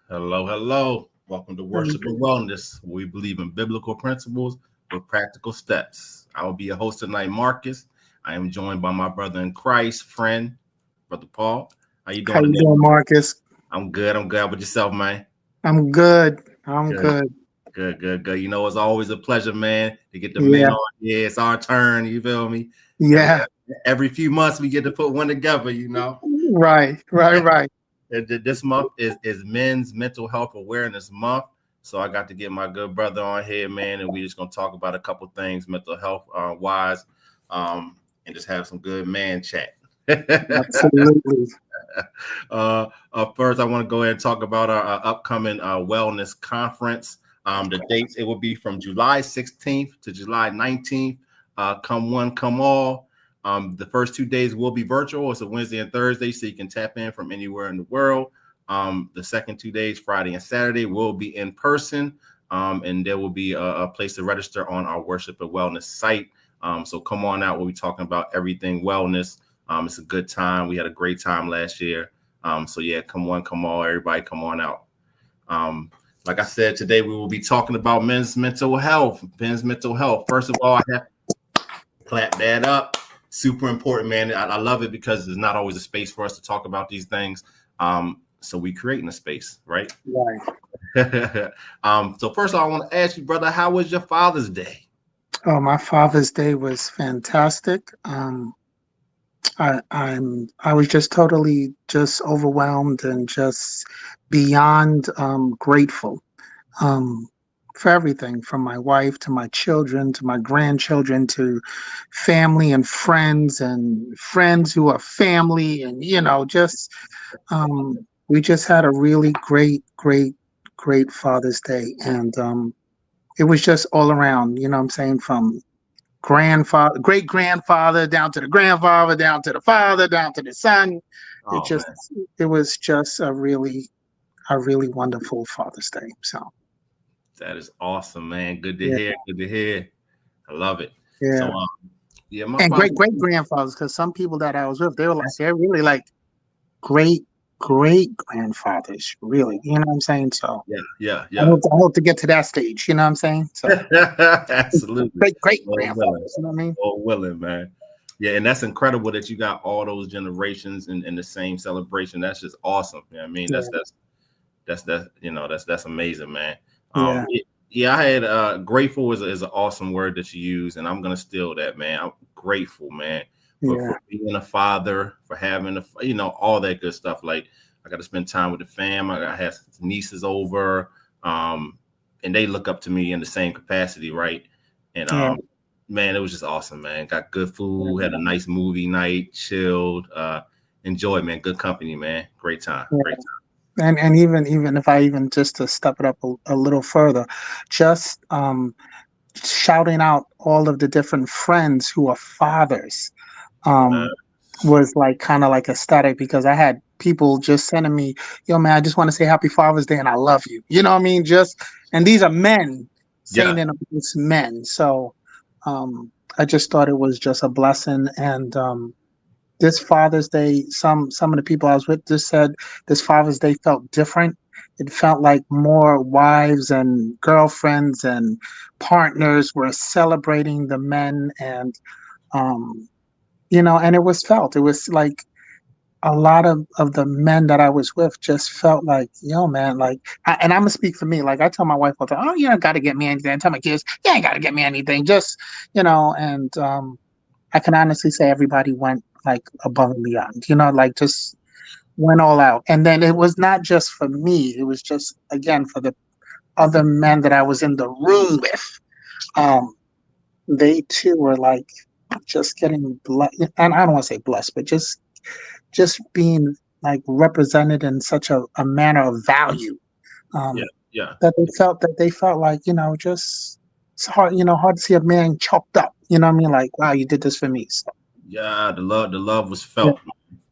Hello, hello. Welcome to Worship and Wellness. Where we believe in biblical principles with practical steps. I will be your host tonight, Marcus. I am joined by my brother in Christ, friend, Brother Paul. How you How doing you today? doing, Marcus? I'm good. I'm good with yourself, man. I'm good. I'm Good, good. good. You know, it's always a pleasure, man, to get the men Yeah, on here. It's our turn. You feel me? Every yeah. every few months we get to put one together. You know. Right. This month is Men's Mental Health Awareness Month. So I got to get my good brother on here, man, and we just gonna talk about a couple things mental health wise, and just have some good man chat. Absolutely. First, I want to go ahead and talk about our upcoming wellness conference. The dates, it will be from July 16th to July 19th. Come one, come all. The first 2 days will be virtual. It's a Wednesday and Thursday, so you can tap in from anywhere in the world. The second 2 days, Friday and Saturday, will be in person, and there will be a place to register on our Worship and Wellness site. So come on out. We'll be talking about everything wellness. It's a good time. We had a great time last year. So yeah, come on, come all, everybody, come on out. Like I said, today we will be talking about men's mental health. Men's mental health. First of all, I have to clap that up. Super important, man. I love it because there's not always a space for us to talk about these things. So we creating a space, right? Right. So first of all, I want to ask you, brother, how was your Father's Day? Oh, my Father's Day was fantastic. I was just totally just overwhelmed and just beyond grateful um, for everything, from my wife to my children to my grandchildren to family and friends who are family, and just we just had a really great Father's Day, and it was just all around. You know what I'm saying? From grandfather, great grandfather, down to the grandfather, down to the father, down to the son. It Oh just man, it was just a really wonderful Father's Day. So that is awesome, man. Good to yeah, hear. Good to hear. I love it. So yeah. yeah, my And father. great grandfathers, because some people that I was with, they're really like great grandfathers, really. You know what I'm saying? So I Yeah. hope, I hope to get to that stage. You know what I'm saying? So Absolutely. great Lord willing. grandfathers. You know what I mean? Lord willing, man. Yeah, and that's incredible that you got all those generations in the same celebration. That's just awesome. You know what I mean? Yeah, That's amazing, man. yeah, Yeah, I had grateful is an awesome word that you use, and I'm gonna steal that, man. I'm grateful, man, yeah, for being a father, for having all that good stuff. Like I got to spend time with the fam. I have nieces over, and they look up to me in the same capacity, right? And yeah. man, it was just awesome, man. Got good food, had a nice movie night, chilled, enjoyed, man. Good company, man. Great time, Yeah. great time. And even if I even just to step it up a little further, just shouting out all of the different friends who are fathers Uh, um, was like kind of like ecstatic, because I had people just sending me, yo man, I just want to say Happy Father's Day and I love you. You know what I mean? Just and these are men yeah, saying it amongst men. So I just thought it was just a blessing. And this Father's Day, some of the people I was with just said this Father's Day felt different. It felt like more wives and girlfriends and partners were celebrating the men, and um, and it was felt. It was like a lot of the men that I was with just felt like, yo, man, like, and I'm gonna speak for me. Like I tell my wife all the time, oh, you ain't got to get me anything. I tell my kids, you ain't got to get me anything. Just, and I can honestly say everybody went like above and beyond, like just went all out. And then it was not just for me, it was just, again, for the other men that I was in the room with. Um, they too were like just getting blessed. And I don't want to say blessed, but just being like represented in such a manner of value. yeah, Um, yeah, that they felt like, just it's hard to see a man choked up. You know what I mean? Like, wow, you did this for me. So, yeah. The love was yeah. felt.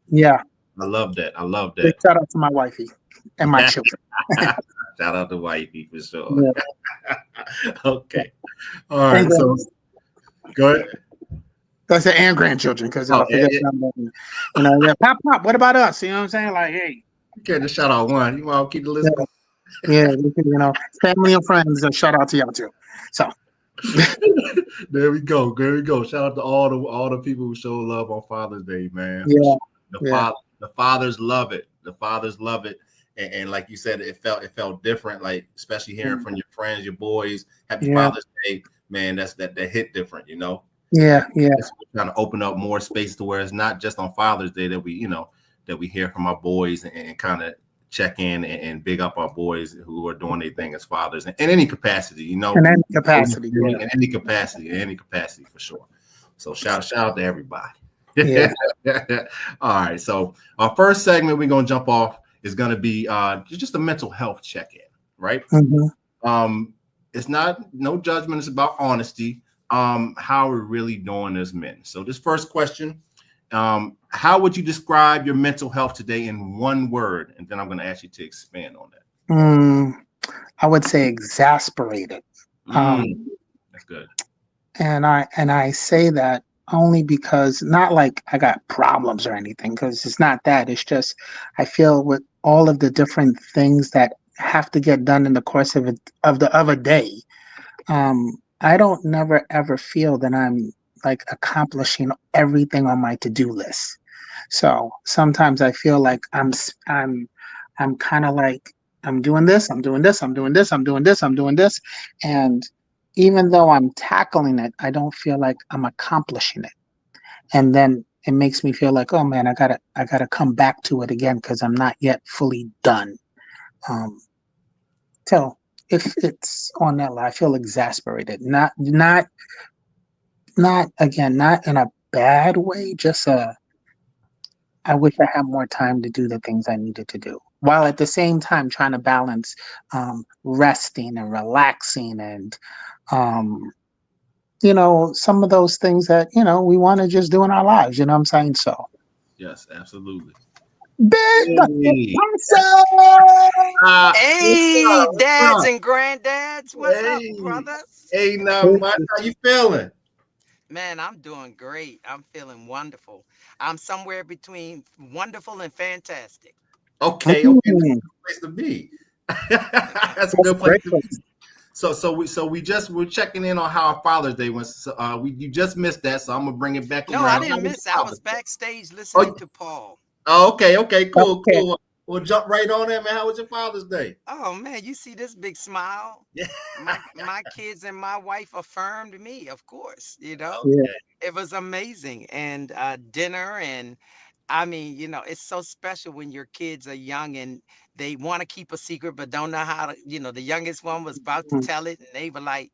Yeah. I love that. I love Big that. shout out to my wifey and my children. Shout out to wifey for sure. Yeah. Okay. All And right. So go ahead. that's it, and grandchildren, because Oh I yeah, forget yeah. something. Yeah, pop, what about us? You know what I'm saying? Like, hey, You can't just shout out one. You want to keep the list yeah, going. Yeah, family and friends. Shout out to y'all too. So There we go. There we go. Shout out to all the people who show love on Father's Day, man. For yeah, sure. The yeah, father the fathers love it. The fathers love it. And like you said, it felt different, like especially hearing from your friends, your boys, happy yeah, Father's Day, man. That hit different, you know. And yeah, yeah, it's trying to open up more space to where it's not just on Father's Day that we hear from our boys and kind of check in and big up our boys who are doing their thing as fathers in any capacity, in any capacity. Yeah, in any capacity for sure. So shout out to everybody. yeah. All right. So our first segment we're gonna jump off is gonna be just a mental health check-in, right? Hmm. Um, it's not no judgment, it's about honesty. How we're really doing as men. So this first question, how would you describe your mental health today in one word? And then I'm gonna ask you to expand on that. I would say exasperated. Um, Mm, that's good. and I say that only because not like I got problems or anything, because it's not that. It's just I feel with all of the different things that have to get done in the course of a day. I don't never ever feel that I'm like accomplishing everything on my to-do list. So sometimes I feel like I'm kind of like I'm doing this, I'm doing this, I'm doing this, I'm doing this, I'm doing this, and even though I'm tackling it, I don't feel like I'm accomplishing it. And then it makes me feel like, oh man, I gotta come back to it again because I'm not yet fully done. Um, so if it's on that line, I feel exasperated. Not again, not in a bad way, just I wish I had more time to do the things I needed to do, while at the same time trying to balance resting and relaxing and um, some of those things that we want to just do in our lives. You know what I'm saying? So, Yes, absolutely. big Hey, awesome. what's Hey, up? What's dads up? and granddads, what's up, Hey, brothers? hey, now, Mike, how you feeling? Man, I'm doing great. I'm feeling wonderful. I'm somewhere between wonderful and fantastic. Okay, that's a Mm, good place to be. That's a that's good a place great to be. place. So we're checking in on how our Father's Day went. So, you just missed that, so I'm gonna bring it back No, I around. How didn't was miss it. your I Father's was Day? backstage listening Oh, to Paul. okay, Okay. cool. We'll jump right on that, man. How was your Father's Day? Oh man, you see this big smile? Yeah. My kids and my wife affirmed me, of course, Yeah. Okay. It was amazing. And dinner and I mean, it's so special when your kids are young and they want to keep a secret but don't know how to, the youngest one was about to Mm. tell it and they were like,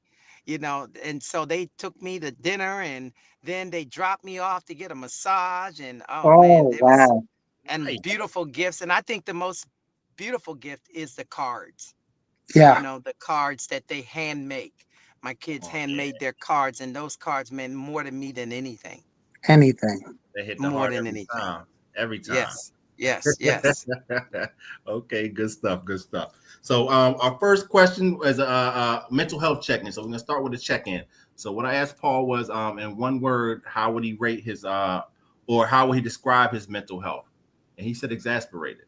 and so they took me to dinner and then they dropped me off to get a massage and oh man, Oh it was wow. and Nice. beautiful gifts. And I think the most beautiful gift is the cards, Yeah. the cards that they hand make. My kids Oh yeah, handmade their cards and those cards meant more to me than anything, Anything. they hit the more heart than every anything. time. Every time. Yes, yes, yes. Okay, good stuff. Good stuff. So, our first question is a mental health check-in. So, we're gonna start with a check-in. So, what I asked Paul was, in one word, how would he rate his, or how would he describe his mental health? And he said exasperated,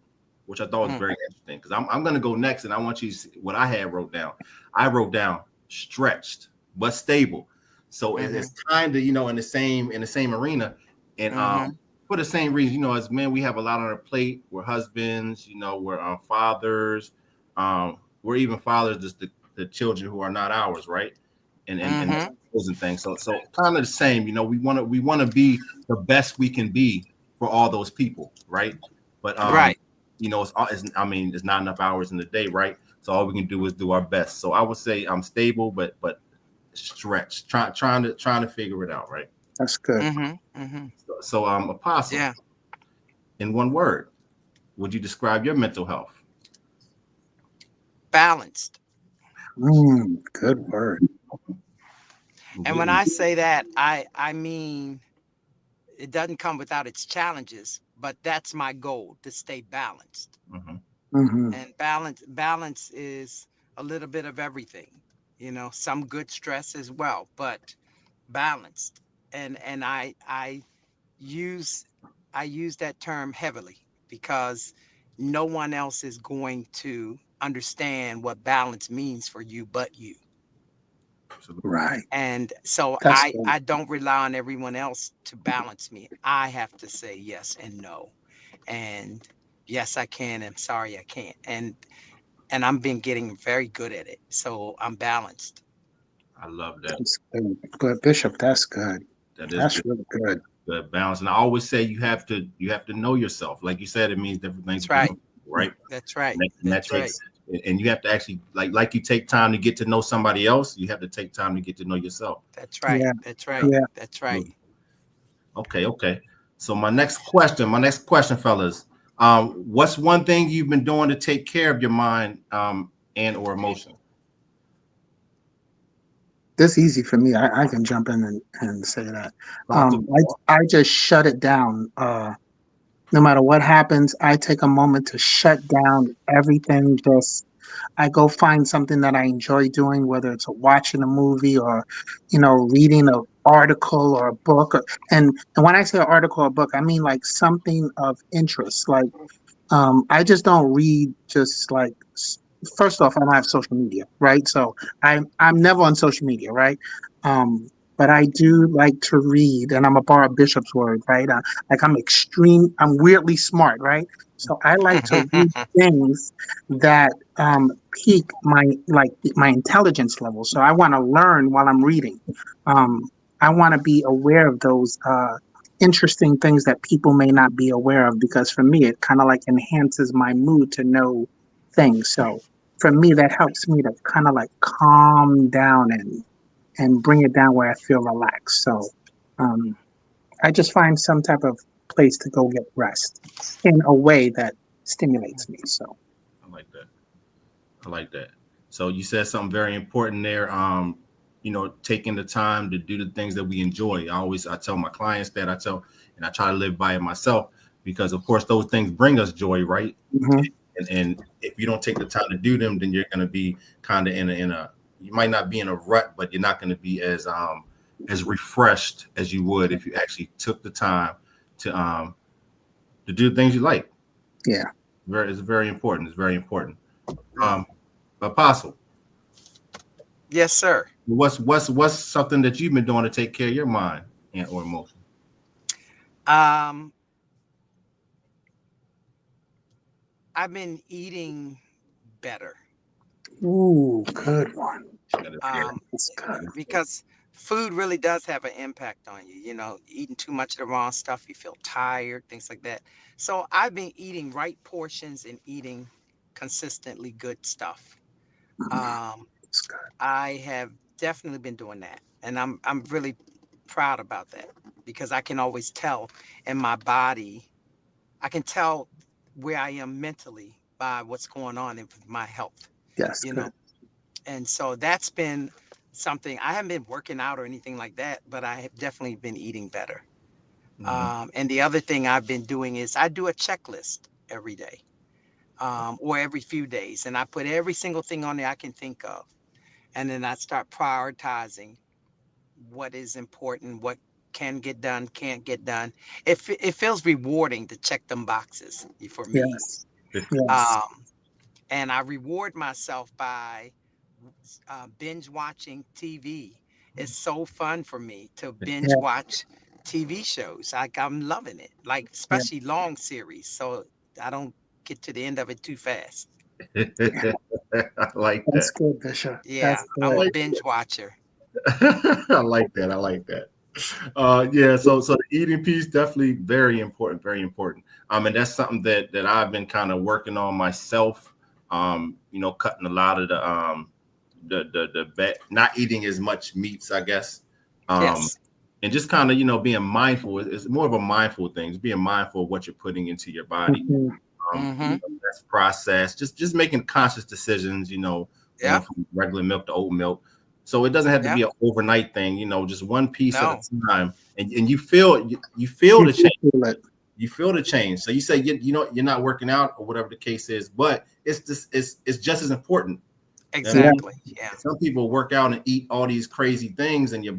which I thought was Mm, very interesting. Because I'm gonna go next, and I want you to see what I had wrote down. I wrote down stretched but stable. So mm-hmm, it's kind of in the same arena, and mm-hmm, for the same reason, as men, we have a lot on our plate. We're husbands, we're fathers, we're even fathers to the children who are not ours, right? And mm-hmm. those and things. So kind of the same, we want to be the best we can be for all those people, right? But Right. it's not enough hours in the day, right? So all we can do is do our best. So I would say I'm stable, but stretched, trying to figure it out, right? That's good. Mm-hmm, mm-hmm. So Apostle, Yeah. in one word, would you describe your mental health? Balanced. Good word. And when Completely. I say that, I mean it doesn't come without its challenges, but that's my goal to stay balanced. Mhm. Hmm. And balance is a little bit of everything, some good stress as well, but balanced. And use I use that term heavily because no one else is going to understand what balance means for you but you. Absolutely. Right. And so That's I good. I don't rely on everyone else to balance me. I have to say yes and no. And yes, I can, and sorry I can't. And I'm been getting very good at it. So I'm balanced. I love that. That's good. Good, Bishop. That's good. That is That's good. really good. Good balance. And I always say you have to know yourself. Like you said, it means different things That's to different right. people, right? That's right. And that That's right. takes, and you have to actually like you take time to get to know somebody else. You have to take time to get to know yourself. That's right. Yeah. That's right. Yeah. That's right. Okay. So my next question, fellas. What's one thing you've been doing to take care of your mind and or emotion? This is easy for me. I can jump in and say that. Talk to me. I just shut it down. No matter what happens, I take a moment to shut down everything. Just I go find something that I enjoy doing, whether it's watching a movie or, reading an article or a book. And when I say an article or book, I mean like something of interest. Like I just don't read just like first off, I don't have social media, right? So I'm never on social media, right? But I do like to read, and I'm a borrow Bishop's word, right? Like I'm weirdly smart, right? So I like to read things that pique my intelligence level. So I want to learn while I'm reading. Um, I want to be aware of those interesting things that people may not be aware of because for me it kind of like enhances my mood to know things. So for me that helps me to kind of like calm down and bring it down where I feel relaxed. So um, I just find some type of place to go get rest in a way that stimulates me. So I like that. I like that. So you said something very important there. Taking the time to do the things that we enjoy. I tell my clients that and I try to live by it myself because of course those things bring us joy, right? mhm, And if you don't take the time to do them, then you're going to be kind of in a you might not be in a rut, but you're not going to be as refreshed as you would if you actually took the time to do the things you like. yeah. It's very important. It's very important. Um, Apostle, Yes, sir. what's something that you've been doing to take care of your mind and or emotion? Um, I've been eating better. Ooh, good one. That is very, Um, That's good. because food really does have an impact on you. Eating too much of the wrong stuff, you feel tired, things like that. So I've been eating right portions and eating consistently good stuff. Mhm, Um, that's good. I have definitely been doing that, and I'm really proud about that because I can always tell in my body. I can tell where I am mentally by what's going on in my health. Yes, You good. know, and so that's been something. I haven't been working out or anything like that, but I have definitely been eating better. Mhm. And the other thing I've been doing is I do a checklist every day, or every few days, and I put every single thing on there I can think of, and then I start prioritizing what is important, what can get done, can't get done. It feels rewarding to check them boxes for me. Yes, yes. Um, and I reward myself by binge watching TV. It's so fun for me to binge Yeah, watch TV shows. Like I'm loving it, like yeah, especially long series. So I don't get to the end of it too fast. yeah. I like That's that. good, Bishop. Yeah, That's I'm good. a binge watcher. I like that. I like that. Yeah. So the eating piece definitely very important. Very important. And that's something that I've been kind of working on myself. Cutting a lot of not eating as much meats, I guess. Um, Yes. and just kind of being mindful. It's more of a mindful thing. It's being mindful of what you're putting into your body. Mhm, Mm-hmm. That's processed. Just making conscious decisions. Going Yep. from regular milk to oat milk. So it doesn't have to Yep. be an overnight thing. Just one piece at a No. time, and you feel you the do change. feel it. You feel the change. So you say you're not working out or whatever the case is, but it's just as important. You know, Yeah, Exactly. Yeah. some people work out and eat all these crazy things, and Yeah.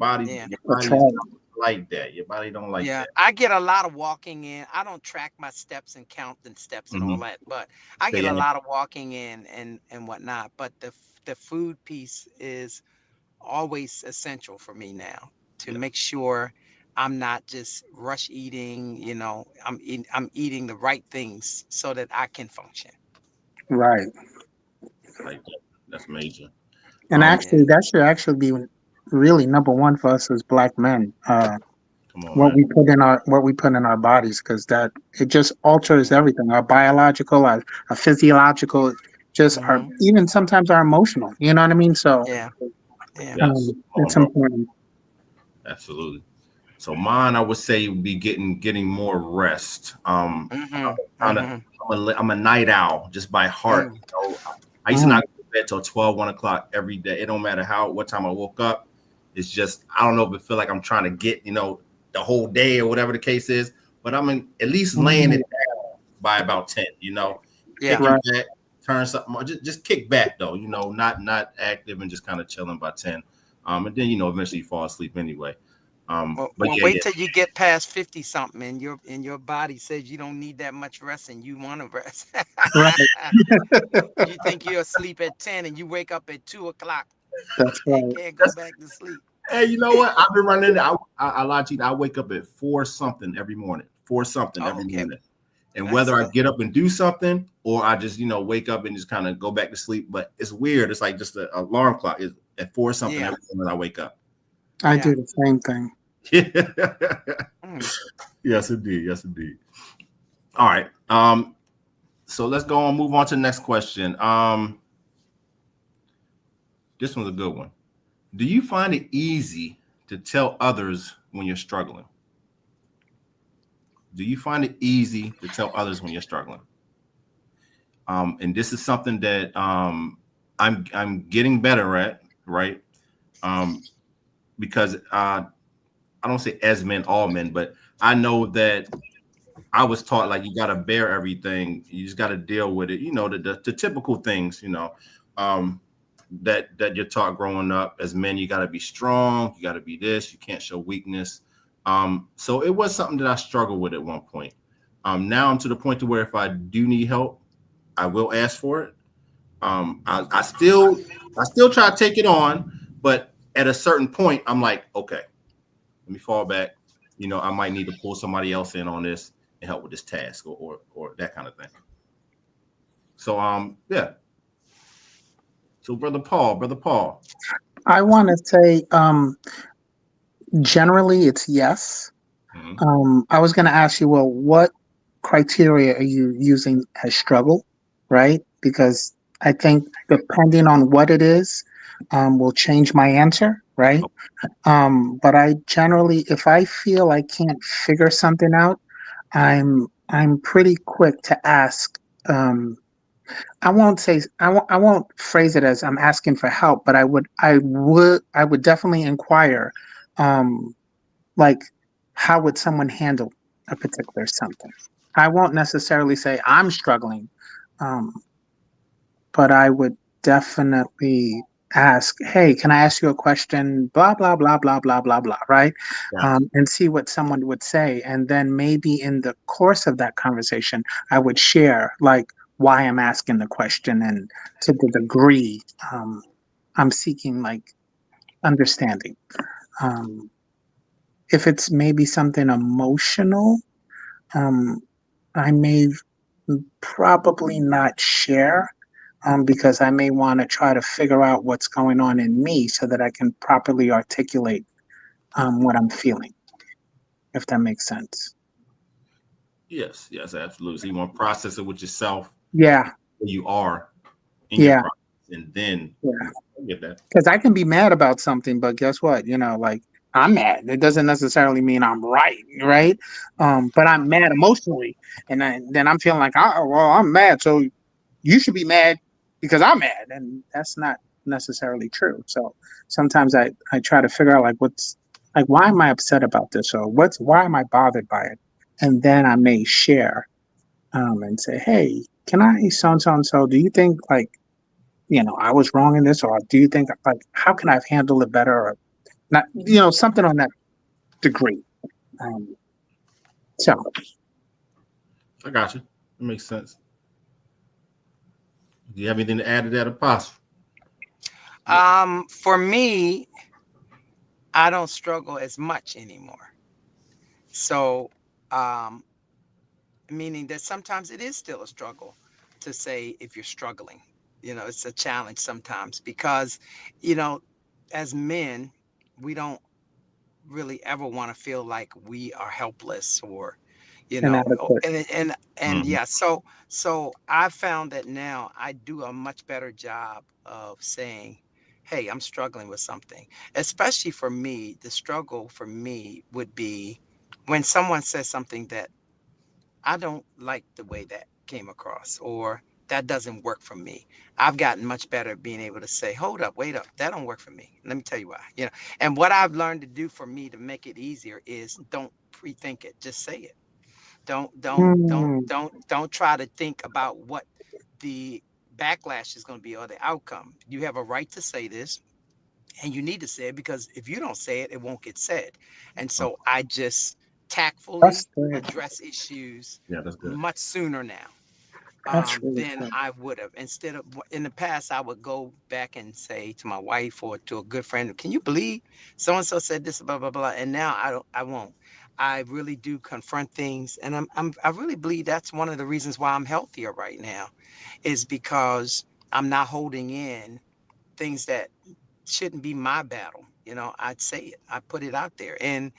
your that's body is right. a like that. Your body don't like Yeah, that. I get a lot of walking in. I don't track my steps and count the steps and all Hmm. that, but I Stay get a in. lot of walking in and whatnot. But the food piece is always essential for me now to Yeah, make sure I'm not just rush eating. I'm eating the right things so that I can function. Right. like that. That's major. And Yeah. actually, that should actually be really number one for us as black men. Come on, What man. we put in our bodies, because that it just alters everything. Our biological, our physiological, just our Hmm. even sometimes our emotional. You know what I mean? So Yeah. Yeah. Yes. Come on, it's bro. important. Absolutely. So mine, I would say, would be getting more rest. Hmm. Kind of, Hmm. I'm a night owl just by heart. Mm. I used to Mm, not go to bed till 12, 1 o'clock every day. It don't matter what time I woke up. It's just I don't know if it feel like I'm trying to get the whole day or whatever the case is. But I'm at least laying it mm, down by about 10. Yeah. Kicking right. back, turn something on. Just kick back though. Not active and just kind of chilling by 10. And then eventually you fall asleep anyway. But Well, yeah, wait yeah. till you get past 50 something and your body says you don't need that much rest and you want to rest. Right. You think you're asleep at 10 and you wake up at 2 o'clock That's and right. can't go back to sleep. Hey, you know what? I've been running. I lie to you. I wake up at 4 something every morning. 4 something Oh, every okay. morning. And whether I Excellent. get up and do something or I just wake up and just kind of go back to sleep, but it's weird. It's like just an alarm clock is at 4 something Yeah. every morning I wake up. I Yeah. do the same thing. Mm. Yes, indeed. Yes, indeed. All right. So let's go on. Move on to the next question. This one's a good one. Do you find it easy to tell others when you're struggling? Do you find it easy to tell others when you're struggling? And this is something that I'm getting better at, right? Um, because I don't say as men, all men, but I know that I was taught like you got to bear everything. You just got to deal with it. The typical things. Um, that you're taught growing up as men. You got to be strong. You got to be this. You can't show weakness. So it was something that I struggled with at one point. Now I'm to the point to where if I do need help, I will ask for it. I still try to take it on, but at a certain point, I'm like, okay, let me fall back. I might need to pull somebody else in on this and help with this task or that kind of thing. So yeah. So brother Paul. I want to say, generally, it's yes. Mhm. I was going to ask you, well, what criteria are you using as struggle, right? Because I think depending on what it is, will change my answer, right? But I generally, if I feel I can't figure something out, I'm pretty quick to ask. I won't say I won't phrase it as I'm asking for help, but I would definitely inquire, um, like how would someone handle a particular something. I won't necessarily say I'm struggling, um, but I would definitely ask, hey, can I ask you a question? Blah, blah, blah, blah, blah, blah, blah, right? Yeah. And see what someone would say. And then maybe in the course of that conversation, I would share like why I'm asking the question and to the degree I'm seeking like understanding. Um, if it's maybe something emotional, um, I may probably not share because I may want to try to figure out what's going on in me so that I can properly articulate what I'm feeling, if that makes sense. Yes, absolutely. So you want to process it with yourself, Yeah, where you are in your yeah, process, and then yeah. I get that. Because I can be mad about something, but guess what? Like I'm mad. It doesn't necessarily mean I'm right, right? But I'm mad emotionally, and then I'm feeling like, oh, well, I'm mad, so you should be mad because I'm mad, and that's not necessarily true. So sometimes I try to figure out like why am I upset about this, or why am I bothered by it, and then I may share and say, hey, can I so do you think like I was wrong in this, or do you think like how can I handle it better, or not, something on that degree. So I got you. That makes sense. Do you have anything to add to that, Apostle? For me, I don't struggle as much anymore. So, um, meaning that sometimes it is still a struggle to say if you're struggling. It's a challenge sometimes because, you know, as men, we don't really ever want to feel like we are helpless or, inadequate. and Mhm. yeah. So I found that now I do a much better job of saying, hey, I'm struggling with something. Especially for me, the struggle for me would be when someone says something that I don't like the way that came across, or that doesn't work for me. I've gotten much better at being able to say, hold up, wait up, that don't work for me. Let me tell you why. And what I've learned to do for me to make it easier is don't pre-think it. Just say it. Mm, Don't try to think about what the backlash is going to be or the outcome. You have a right to say this, and you need to say it because if you don't say it, it won't get said. And so I just that's tactfully good. address issues Yeah, that's good. much sooner now That's really than good. I would have. Instead of in the past, I would go back and say to my wife or to a good friend, "Can you believe so and so said this?" Blah blah blah. And now I don't. I won't. I really do confront things, and I really believe that's one of the reasons why I'm healthier right now, is because I'm not holding in things that shouldn't be my battle. I'd say it. I put it out there, and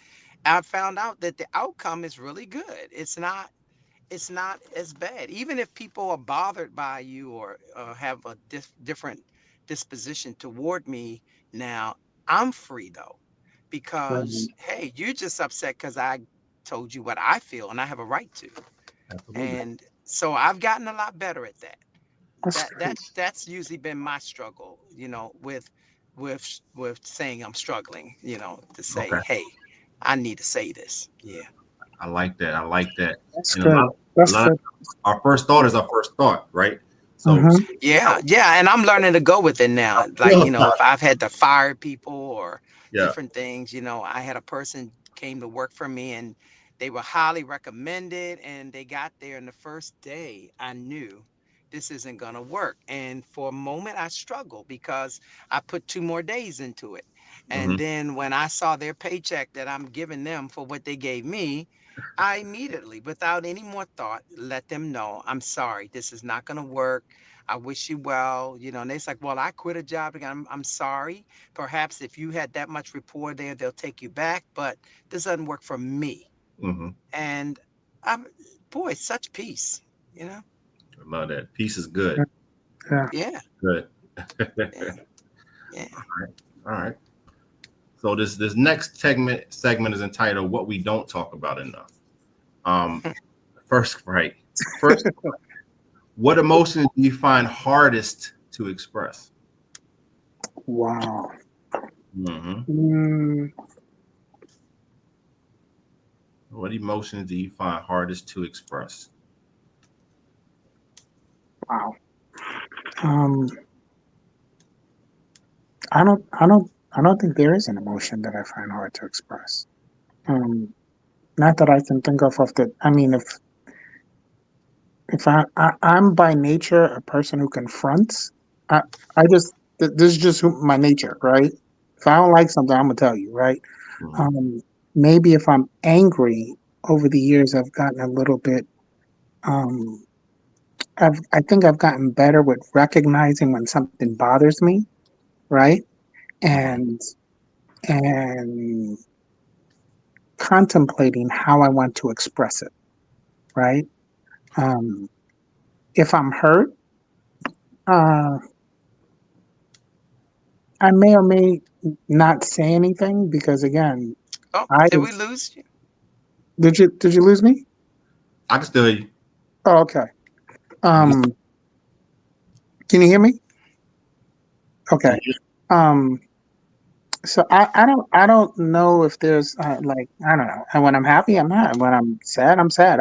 I found out that the outcome is really good. It's not as bad. Even if people are bothered by you or have a different disposition toward me now, I'm free though, because Um, hey, you're just upset because I told you what I feel and I have a right to. Absolutely. And so I've gotten a lot better at that. that's That good. that's usually been my struggle, with saying I'm struggling, to say, Okay. hey, I need to say this. Yeah. I like that. I like that. That's And good. a That's lot of good. our first thought is our first thought, right? So Mm-hmm. Yeah, yeah, and I'm learning to go with it now. Like, if I've had to fire people or yeah. different things, I had a person came to work for me and they were highly recommended and they got there and the first day I knew this isn't gonna work. And for a moment I struggled because I put 2 more days into it. Hmm. And then when I saw their paycheck that I'm giving them for what they gave me, I immediately, without any more thought, let them know, I'm sorry, this is not gonna work. I wish you well, and it's like, well, I quit a job again. I'm sorry. Perhaps if you had that much rapport there, they'll take you back, but this doesn't work for me. Hmm. And I'm, boy, such peace, you know? I love that. Peace is good. Yeah. Yeah, Good. yeah, yeah. All right. So this next segment is entitled "What We Don't Talk About Enough." Um, first, right. First, what emotions do you find hardest to express? Wow. Hmm. Mm, What emotions do you find hardest to express? wow. Um, I don't think there is an emotion that I find hard to express. Um, Not that I can think of the. I mean, if I'm by nature a person who confronts. I I just this is just my nature, right? If I don't like something, I'm gonna tell you, right? Hmm. Um, Maybe if I'm angry over the years, I've gotten a little bit. Um, I think I've gotten better with recognizing when something bothers me, right? Hmm. And and contemplating how I want to express it, right? Um, if I'm hurt, uh, I may or may not say anything because again, Oh, I did we lose you? did you lose me? I can still hear you. Oh, okay. You Um, can you hear me? Okay. can- Um, so I don't know if there's like I don't know. And when I'm happy, I'm happy. When I'm sad, I'm sad.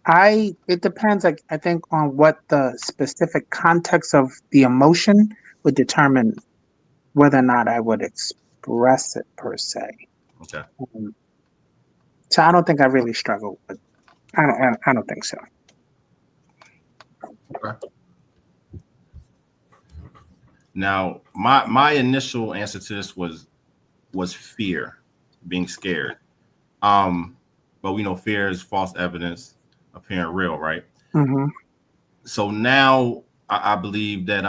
I it depends. Like I think on what the specific context of the emotion would determine whether or not I would express it per se. Okay. Um, so I don't think I really struggled, but I don't think so. Okay. Now, my initial answer to this was fear, being scared. But we know fear is false evidence appearing real, right? Mm-hmm. So now I believe that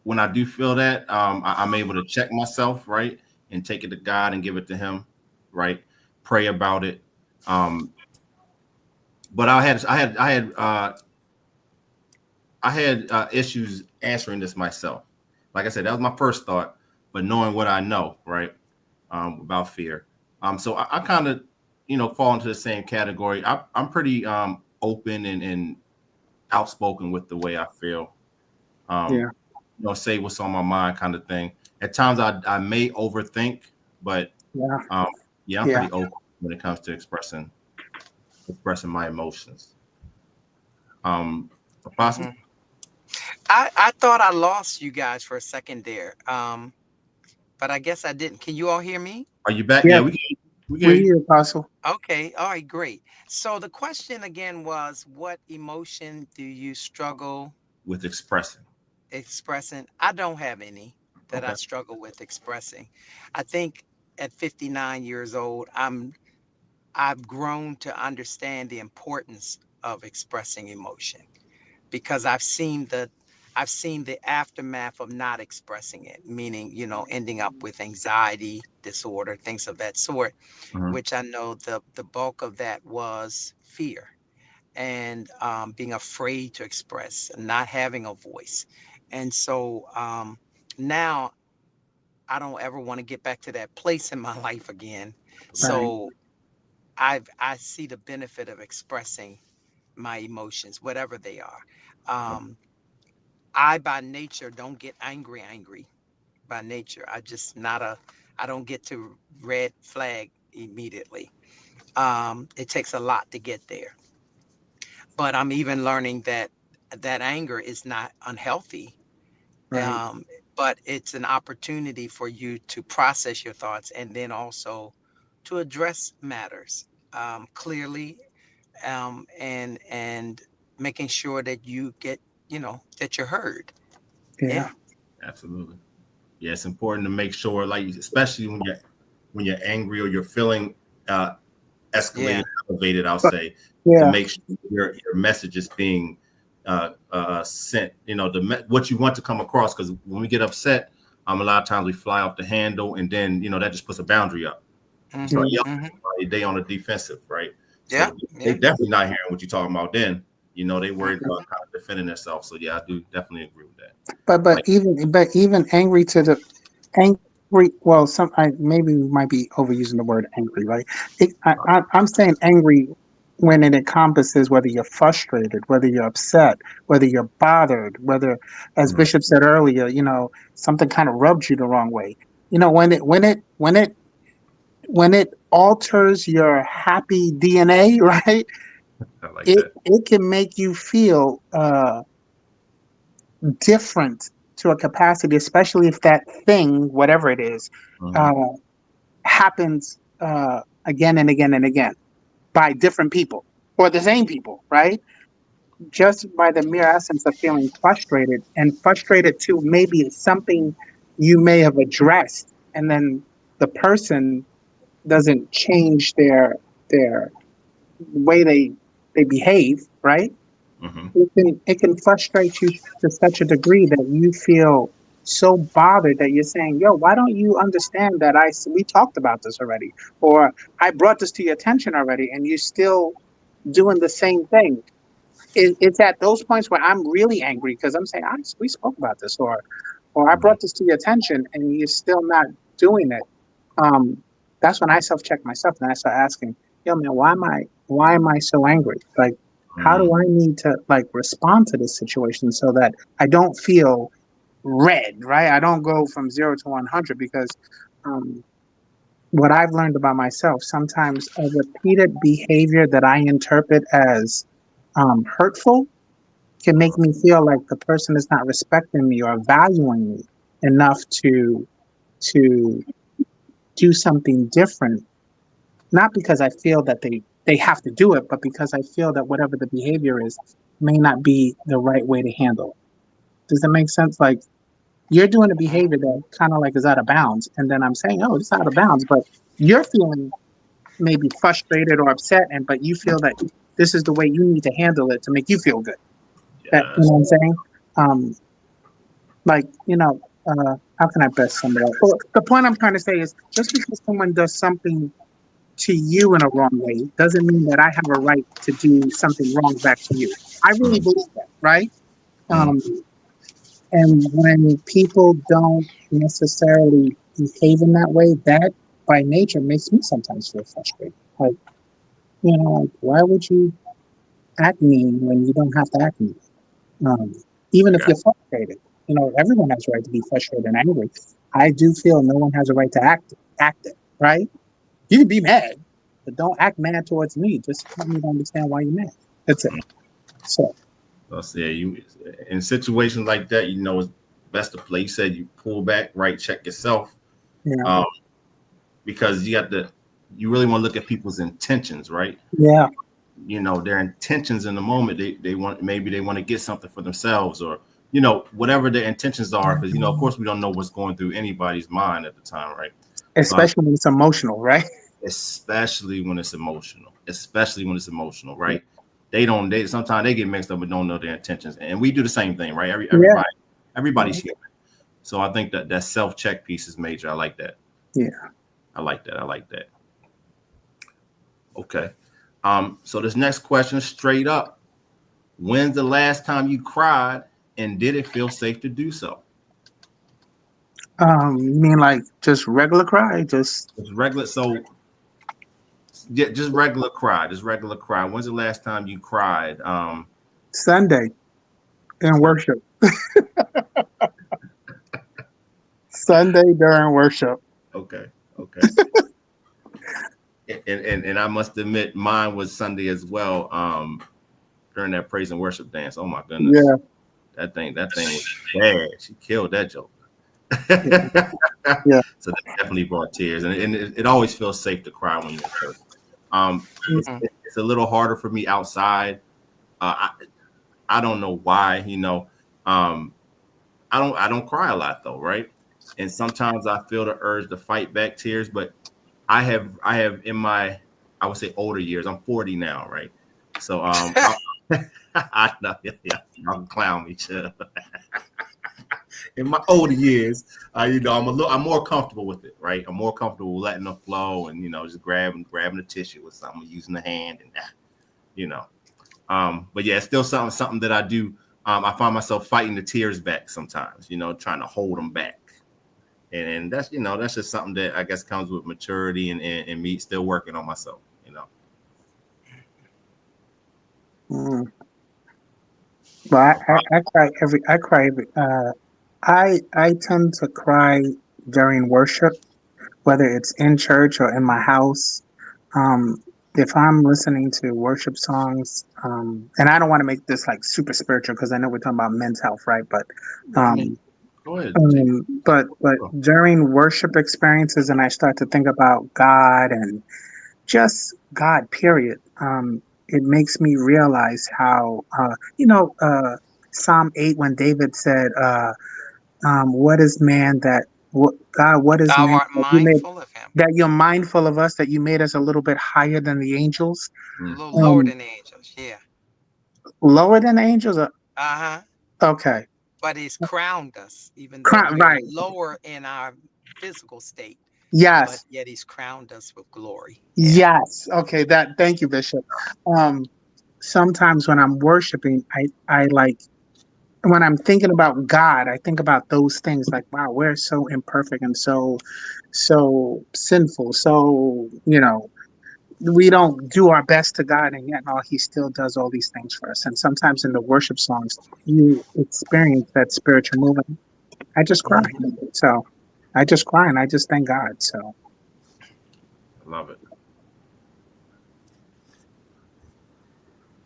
when I do feel that, I'm able to check myself, right, and take it to God and give it to Him, right? Pray about it. But I had issues answering this myself. Like I said, that was my first thought. But knowing what I know, right, about fear, so I kind of, fall into the same category. I'm pretty open and outspoken with the way I feel. Yeah. Say what's on my mind, kind of thing. At times, I may overthink, but Yeah. um, yeah, I'm Yeah. pretty open when it comes to expressing my emotions. Apostle, Mhm. I thought I lost you guys for a second there. But I guess I didn't. Can you all hear me? are you back? Yeah. Yeah, we can We hear you. hear you, Apostle. Okay. All right, great. So the question again was, what emotion do you struggle With expressing. expressing? I don't have any that I Okay. struggle with expressing. I think at 59 years old, I've grown to understand the importance of expressing emotion because I've seen the aftermath of not expressing it, meaning, ending up with anxiety disorder, things of that sort, Mhm. which I know the bulk of that was fear and being afraid to express, not having a voice. And so now I don't ever want to get back to that place in my life again. Right. So I see the benefit of expressing my emotions, whatever they are. Um, I by nature don't get angry by nature. I don't get to red flag immediately. It takes a lot to get there. But I'm even learning that that anger is not unhealthy. Right. Um, but it's an opportunity for you to process your thoughts and then also to address matters clearly, and making sure that you get, that you're heard. Yeah. Yeah. Absolutely. Yeah, it's important to make sure, like, especially when you're angry or you're feeling uh, Yeah. escalated, elevated, I'll But say, to yeah. make sure your message is being sent. What you want to come across. Because when we get upset, a lot of times we fly off the handle, and then that just puts a boundary up. You Yeah. start Hmm. yelling Hmm. at somebody, they on the defensive, right? Yeah. So they Yeah. definitely not hearing what you're talking about. Then they worried Hmm. about kind of defending themselves. So yeah, I do definitely agree with that. But Like, even angry to the angry. Well, some maybe we might be overusing the word angry, right? I'm saying angry when it encompasses whether you're frustrated, whether you're upset, whether you're bothered, whether, as mhm, Bishop said earlier, something kind of rubbed you the wrong way. When it alters your happy DNA, right? I like It that. it can make you feel different to a capacity, especially if that thing, whatever it is, Hmm. uh, happens again and again and again by different people or the same people, right? Just by the mere essence of feeling frustrated and frustrated too, maybe it's something you may have addressed, and then the person doesn't change their way they behave, right? Hmm. It can frustrate you to such a degree that you feel so bothered that you're saying, "Yo, why don't you understand that we talked about this already, or I brought this to your attention already, and you're still doing the same thing." It's at those points where I'm really angry because I'm saying, "We spoke about this," or "I Hmm. brought this to your attention, and you're still not doing it." Um, that's when I self-check myself and I start asking, "Yo, man, why am I so angry? Like, how Hmm. do I need to like respond to this situation so that I don't feel red, right? I don't go from 0 to 100 because um, what I've learned about myself, sometimes a repeated behavior that I interpret as hurtful can make me feel like the person is not respecting me or valuing me enough to do something different, not because I feel that they have to do it, but because I feel that whatever the behavior is may not be the right way to handle it. Does that make sense? Like you're doing a behavior that kind of like is out of bounds, and then I'm saying, "Oh, it's out of bounds," but you're feeling maybe frustrated or upset, and but you feel that this is the way you need to handle it to make you feel good. That you Yes. know what I'm saying? Um, like how can I best sum it up? Well, the point I'm trying to say is just because someone does something to you in a wrong way doesn't mean that I have a right to do something wrong back to you. I really Mm, believe that, right? mm, Um, and when people don't necessarily behave in that way, that by nature makes me sometimes feel frustrated. Like, like, why would you act mean when you don't have to act mean? Um, Even I if got you're frustrated, everyone has a right to be frustrated and angry. I do feel no one has a right to act it, right? You can be mad, but don't act mad towards me. Just help me to understand why you're mad. That's it. mm. So, So I say you in situations like that, it's best to play. You said you pull back, right? Check yourself, yeah, um, because you really want to look at people's intentions, right? yeah, Their intentions in the moment. They maybe they want to get something for themselves, or whatever their intentions are. Because of course, we don't know what's going through anybody's mind at the time, right? So especially when it's emotional, right? especially when it's emotional, right? They sometimes they get mixed up but don't know their intentions, and we do the same thing, right? Yeah, Everybody's human. So I think that self-check piece is major. I like that. yeah. I like that. Okay. So this next question, straight up: when's the last time you cried, and did it feel safe to do so? You mean like just regular cry? Just It's regular. So yeah, just regular cry. Just regular cry. When's the last time you cried? Sunday in worship. Sunday during worship. Okay. Okay. And I must admit, mine was Sunday as well. During that praise and worship dance. Oh my goodness, Yeah, that thing was bad. She killed that joke. yeah, yeah. So that definitely brought tears, and it always feels safe to cry when you're in church. Mm, It's a little harder for me outside. I don't know why. Um, I don't cry a lot though, right? And sometimes I feel the urge to fight back tears, but I have in my, I would say, older years. I'm 40 now, right? So I know, yeah, y'all can clown me too. In my older years, I'm more comfortable with it, right? I'm more comfortable letting them flow and just grabbing the tissue with something, using the hand and that, you know. But yeah, it's still something that I do. I find myself fighting the tears back sometimes, trying to hold them back. And that's just something that I guess comes with maturity and me still working on myself. mm. But I cry I tend to cry during worship, whether it's in church or in my house. Um, if I'm listening to worship songs, and I don't want to make this like super spiritual because I know we're talking about men's health, right? But I mean, um, go ahead. Take it. but during worship experiences, and I start to think about God and just God, period. It makes me realize how, Psalm 8, when David said, what is man that, God, what is Thou man art that you made, mindful of him, that you're mindful of us, that you made us a little bit higher than the angels, a Mm. little lower um, than the angels. Yeah. lower than angels? Uh-huh. Okay. But he's crowned us, even though we are Right. lower in our physical state, but Yes. yet he's crowned us with glory. Yeah. Yes. Okay. Thank you, Bishop. Um, Sometimes when I'm worshiping, I like, when I'm thinking about God, I think about those things like, wow, we're so imperfect and so sinful. So, we don't do our best to God, and yet, no, He still does all these things for us. And sometimes in the worship songs, you experience that spiritual movement. I just cry. Mhm. So I just cry and I just thank God. So, I love it.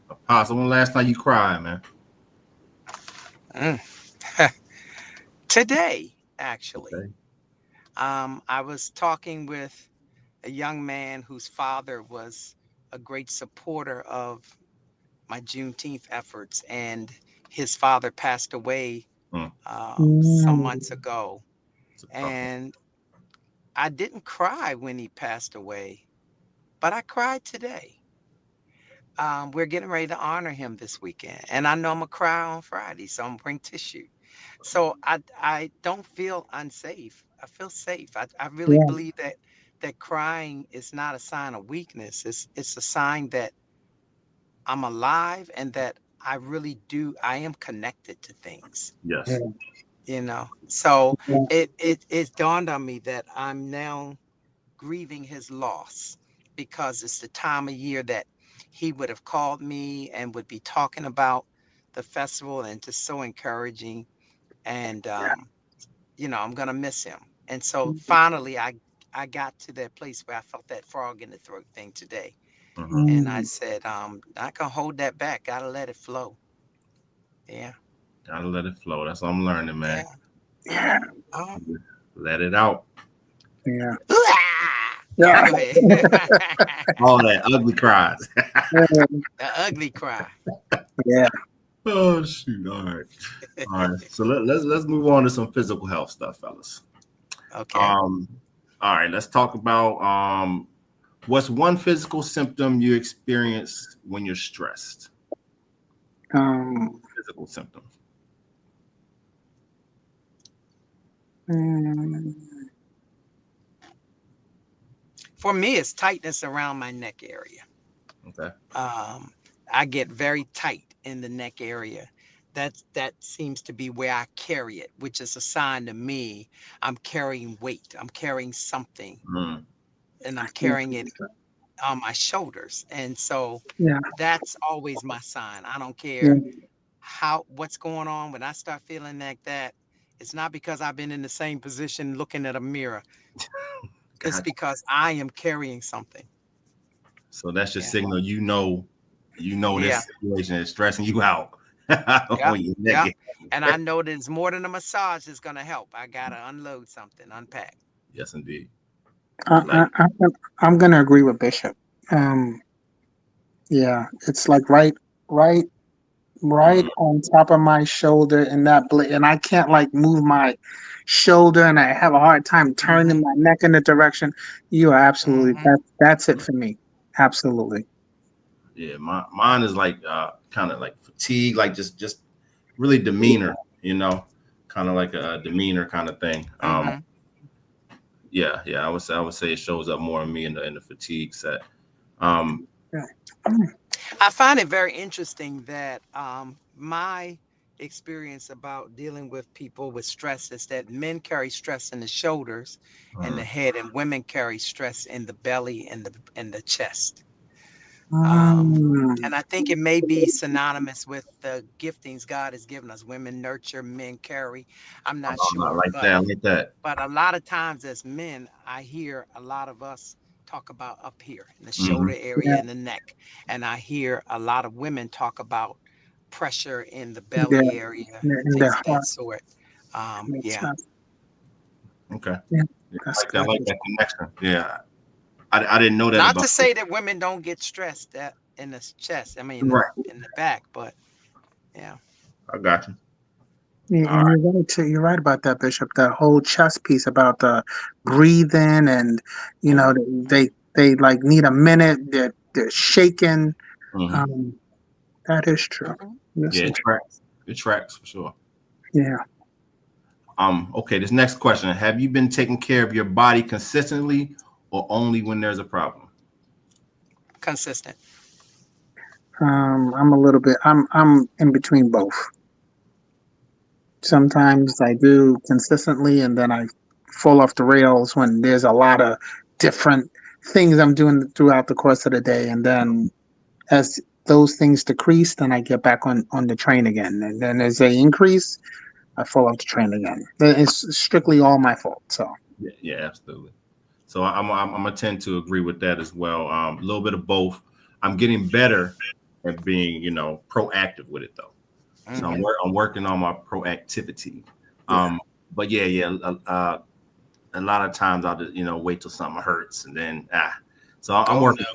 Apostle, when last time you cried, man? Mm. Today, actually, Okay. I was talking with a young man whose father was a great supporter of my Juneteenth efforts, and his father passed away Mm, some Mm, months ago. it's a tough one. And I didn't cry when he passed away, but I cried today. We're getting ready to honor him this weekend, and I know I'm gonna cry on Friday, so I'm gonna bring tissue. So I don't feel unsafe. I feel safe. I really yeah, believe that crying is not a sign of weakness. It's a sign that I'm alive and that I am connected to things, Yes. yeah, you know. So yeah. it dawned on me that I'm now grieving his loss, because it's the time of year that he would have called me and would be talking about the festival, and just so encouraging. And I'm gonna miss him. And so finally I got to that place where I felt that frog in the throat thing today. Hmm. And I Mm, said, I can hold that back, gotta let it flow. Yeah, Gotta let it flow. That's what I'm learning, man. yeah, yeah. yeah, Oh. Let it out. yeah, You yeah. go ahead. All that ugly cries. The ugly cry. Yeah. Oh shoot! All right, all right. So let's move on to some physical health stuff, fellas. Okay. Um, all right. Let's talk about what's one physical symptom you experience when you're stressed. Um, Physical symptoms. mm, For me, it's tightness around my neck area. Okay. Um, I get very tight in the neck area. That seems to be where I carry it, which is a sign to me I'm carrying weight. I'm carrying something, Mm, and I'm yeah, carrying it on my shoulders. And so yeah, that's always my sign. I don't yeah, care what's going on. When I start feeling like that, it's not because I've been in the same position looking at a mirror. It's gotcha. because I am carrying something. So that's your Yeah. signal. You know Yeah. this situation is stressing you out Yeah. when your neck. Yeah. And I know that it's more than a massage that's gonna help. I gotta unload something, unpack. Yes, indeed. I, Like. I, I'm gonna agree with Bishop. Um, yeah, it's like right, right Mm, on top of my shoulder, and and I can't like move my shoulder, and I have a hard time turning Hmm. my neck in the direction. You are absolutely Hmm. that's it for me. Absolutely. yeah, mine is like kind of like fatigue, like just really demeanor, kind of like a demeanor kind of thing. Hmm. Yeah, I would say it shows up more in me in the fatigue set. Um, Yeah. Mm, I find it very interesting that my experience about dealing with people with stress is that men carry stress in the shoulders and the mm, head, and women carry stress in the belly and the chest. Um, mm, and I think it may be synonymous with the giftings God has given us. Women nurture, men carry. I'm not I sure, like that. but I like that. a lot of times as men, I hear a lot of us talk about up here in the Hmm. shoulder area yeah, and the neck, and I hear a lot of women talk about pressure in the yeah, belly area and in the things of that heart. sort. Makes Yeah. sense. Okay. Yeah, Yeah, that's I good. like that connection. Yeah, I didn't know that Not about to you. say that women don't get stressed in the chest. I mean, Right. in the back, but yeah. I got you. Yeah, All and you're right too. You're right about that, Bishop. That whole chest piece about the breathing, and they like need a minute. They're shaking. right. Hmm. Um, that is true. Mhm. Yes, Yeah, it indeed. tracks. It tracks for sure. Yeah. Okay, this next question. Have you been taking care of your body consistently or only when there's a problem? Consistent. I'm a little bit. I'm in between both. Sometimes I do consistently, and then I fall off the rails when there's a lot of different things I'm doing throughout the course of the day, and then as those things decrease, then I get back on the train again, and then as they increase, I fall off the train again. It's strictly all my fault. So Yeah, absolutely. So I'm gonna tend to agree with that as well. A little bit of both. I'm getting better at being, proactive with it though. So Hmm. I'm working on my proactivity. yeah, But yeah. a lot of times I'll just, wait till something hurts and then So I'm Oh working.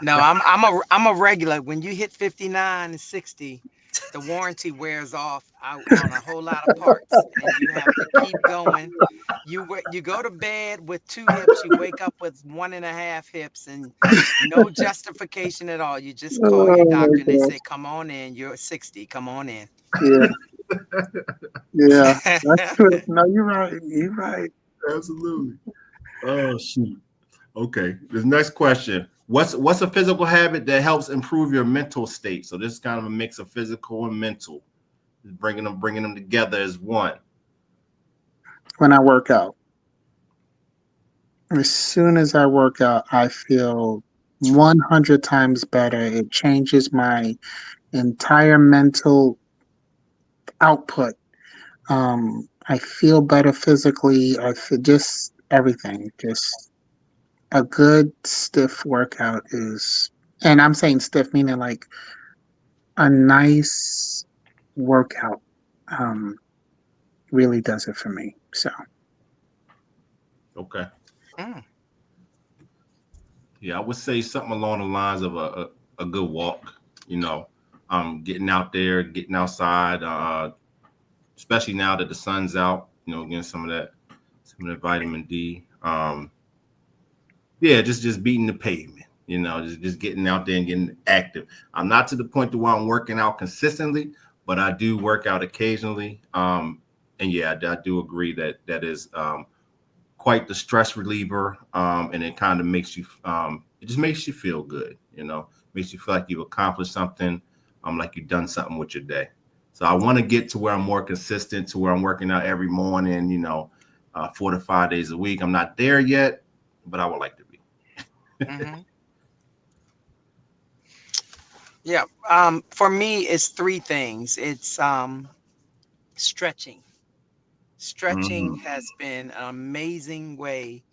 no, I'm a regular. When you hit 59 and 60, the warranty wears off out on a whole lot of parts, and you have to keep going. You go to bed with 2 hips, you wake up with 1.5 hips, and no justification at all. You just call your Oh my doctor and they gosh. say, "Come on in. You're 60. Come on in." Yeah, yeah. That's true. No, you're right. You're right. Absolutely. Oh shoot. Okay. This next question. What's a physical habit that helps improve your mental state? So this is kind of a mix of physical and mental, bringing them together as one. When I work out, as soon as I work out, I feel 100 times better. It changes my entire mental output. I feel better physically. I feel just everything. Just a good stiff workout is, and I'm saying stiff meaning like a nice workout. Um, really does it for me. So Okay. Mm, Yeah, I would say something along the lines of a good walk, getting out there, getting outside, especially now that the sun's out, getting some of that vitamin D. Yeah, just beating the pavement, just getting out there and getting active. I'm not to the point to where I'm working out consistently, but I do work out occasionally. And yeah, I do agree that is quite the stress reliever, and it kind of makes you it just makes you feel good, makes you feel like you've accomplished something, like you've done something with your day. So I want to get to where I'm more consistent, to where I'm working out every morning, 4 to 5 days a week. I'm not there yet, but I would like to be. mhm. Yeah. For me, it's three things. It's stretching. Stretching Mhm. has been an amazing way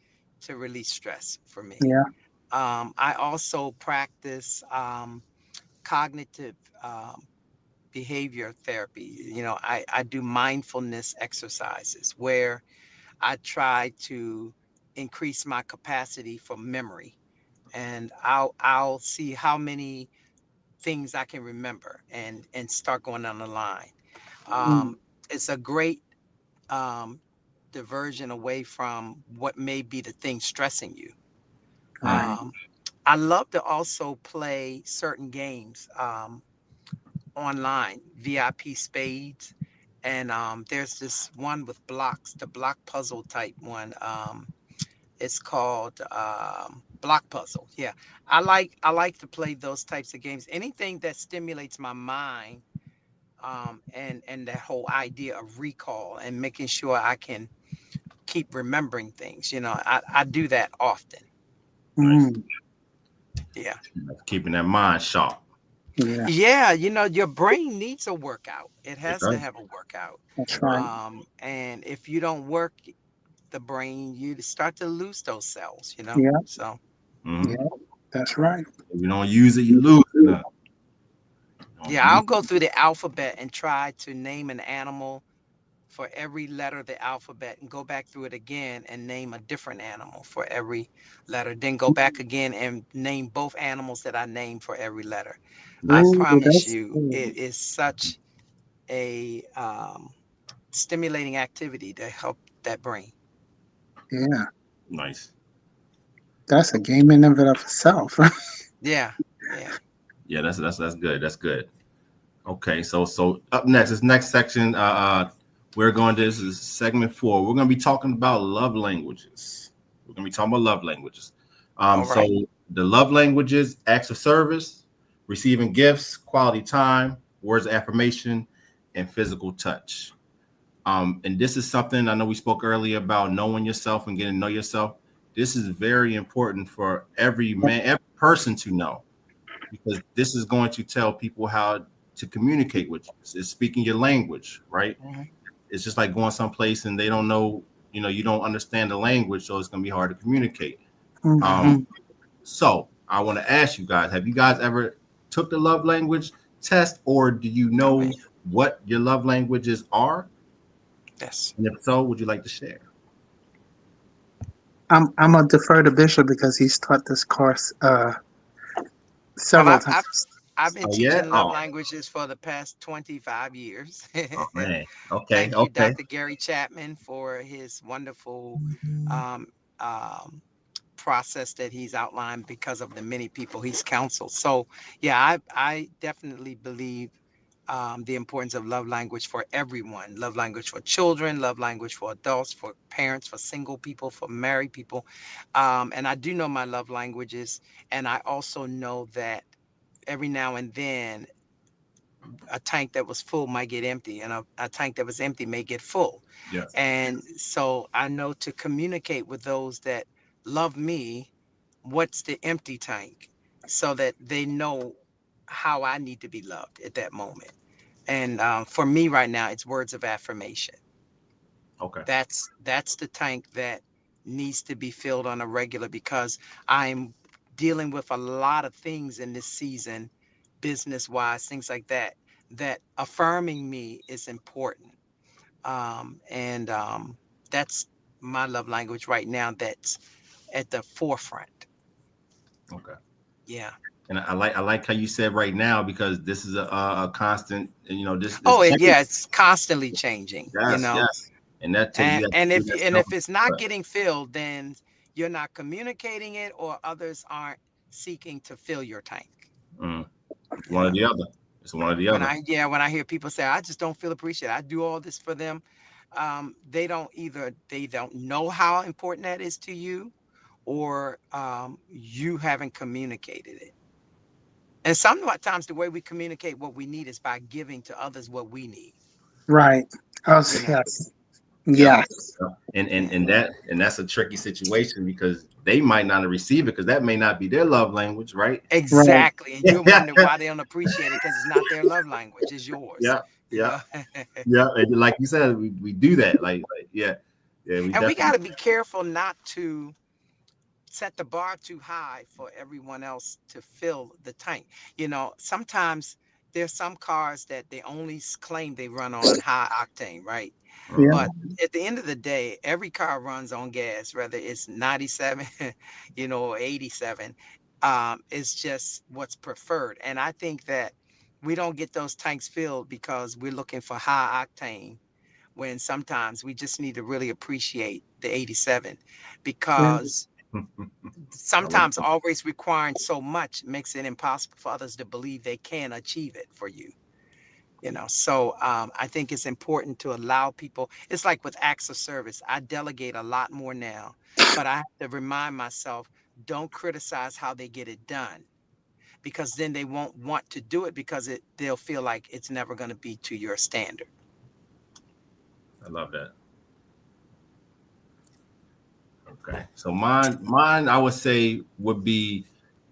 to release stress for me. yeah. I also practice cognitive behavior therapy. I do mindfulness exercises where I try to increase my capacity for memory, and I'll see how many things I can remember and start going down the line. Mm, It's a great um, diversion away from what may be the thing stressing you. right. Um, I love to also play certain games online, VIP Spades, and there's this one with blocks, the block puzzle type one. It's called Block Puzzle. Yeah, I like to play those types of games. Anything that stimulates my mind, and that whole idea of recall and making sure I can keep remembering things. I do that often. Nice. Mm, Yeah. Keeping that mind sharp. yeah, Yeah, your brain needs a workout. It It has to does. have a workout. that's right. And if you don't work the brain, you start to lose those cells. Yeah, So, Mhm. yeah, that's right. If you don't use it, you lose it. Huh? Don't yeah, use I'll go through the alphabet and try to name an animal for every letter of the alphabet and go back through it again and name a different animal for every letter. Then go back again and name both animals that I named for every letter. I Ooh, promise that's you, cool. it is such a stimulating activity to help that brain. Yeah, nice. that's a game in and of itself. Yeah, yeah. Yeah, that's good. That's good. Okay, so up next, this next section, we're going to this is segment 4. We're going to be talking about love languages. We're going to be talking about love languages. All So right. the love languages: acts of service, receiving gifts, quality time, words of affirmation, and physical touch. And this is something I know we spoke earlier about knowing yourself and getting to know yourself. This is very important for every man, every person to know, because this is going to tell people how to communicate with you. It's speaking your language, right? Mhm. It's just like going someplace and they don't know, you don't understand the language, so it's going to be hard to communicate. Um, Mhm. Mhm. so I want to ask you guys: have you guys ever took the love language test, or do you Oh yeah. know what your love languages are? Yes. And if so, would you like to share? I'm gonna defer to Bishop because he's taught this course Well, several times. I've been Oh yeah. teaching love Oh, languages for the past 25 years. oh man. Okay. Thank you, Okay. Dr. Gary Chapman, for his wonderful um, um, process that he's outlined because of the many people he's counseled. So, yeah, I definitely believe the importance of love language for everyone, love language for children, love language for adults, for parents, for single people, for married people. And I do know my love languages. And I also know that every now and then a tank that was full might get empty, and a tank that was empty may get full. Yes. And so I know to communicate with those that love me, what's the empty tank, so that they know how I need to be loved at that moment. And for me right now, it's words of affirmation. Okay. That's the tank that needs to be filled on a regular, because I'm dealing with a lot of things in this season, business wise, things like that, that affirming me is important. And that's my love language right now, that's at the forefront. Okay. Yeah. And I like how you said right now, because this is a constant, this Oh, and change. yeah, it's constantly changing, Yes, yes. And that take you have to and do if that and self. if it's not getting filled, then you're not communicating it, or others aren't seeking to fill your tank. Mm, it's You one or know, the other. It's one or the other. when I hear people say, I just don't feel appreciated, I do all this for them, they don't know how important that is to you, or you haven't communicated it. And sometimes the way we communicate what we need is by giving to others what we need. Right. Oh, You know, yes. Yeah. Yes. Yeah. And and yeah. and that and that's a tricky situation, because they might not receive it, because that may not be their love language, right? Right. Exactly. And you're wondering why they don't appreciate it, because it's not their love language, it's yours. Yeah, You yeah, know? yeah. And like you said, we do that. Like yeah, yeah. We And we got definitely. to be careful not to set the bar too high for everyone else to fill the tank. Sometimes there's some cars that they only claim they run on high octane, right? Yeah. Mhm. But at the end of the day, every car runs on gas, whether it's 97, or 87. It's just what's preferred. And I think that we don't get those tanks filled because we're looking for high octane, when sometimes we just need to really appreciate the 87, Yeah. because I love sometimes that. always requiring so much makes it impossible for others to believe they can achieve it for you. So I think it's important to allow people. It's like with acts of service, I delegate a lot more now, but I have to remind myself, don't criticize how they get it done, because then they won't want to do it, because they'll feel like it's never going to be to your standard. I love that. Okay. So mine, I would say would be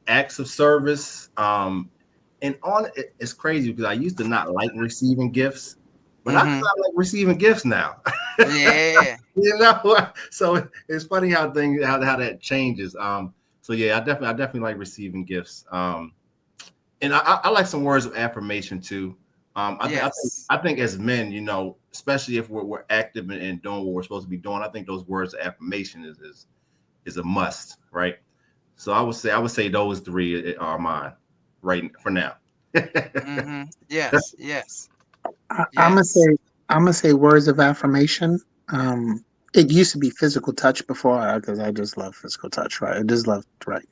acts of service. And it's crazy, because I used to not like receiving gifts, but I Hmm. like receiving gifts now. Yeah. So it's funny how things how that changes. So yeah, I definitely like receiving gifts. And I like some words of affirmation too. Yes. I think as men, especially if we're active and doing what we're supposed to be doing, I think those words of affirmation is a must, right? So I would say those three are mine right for now. Hmm. Yes. Yes. I'm gonna Yes. say words of affirmation. Um, it used to be physical touch before because I just love physical touch, right? I just love right.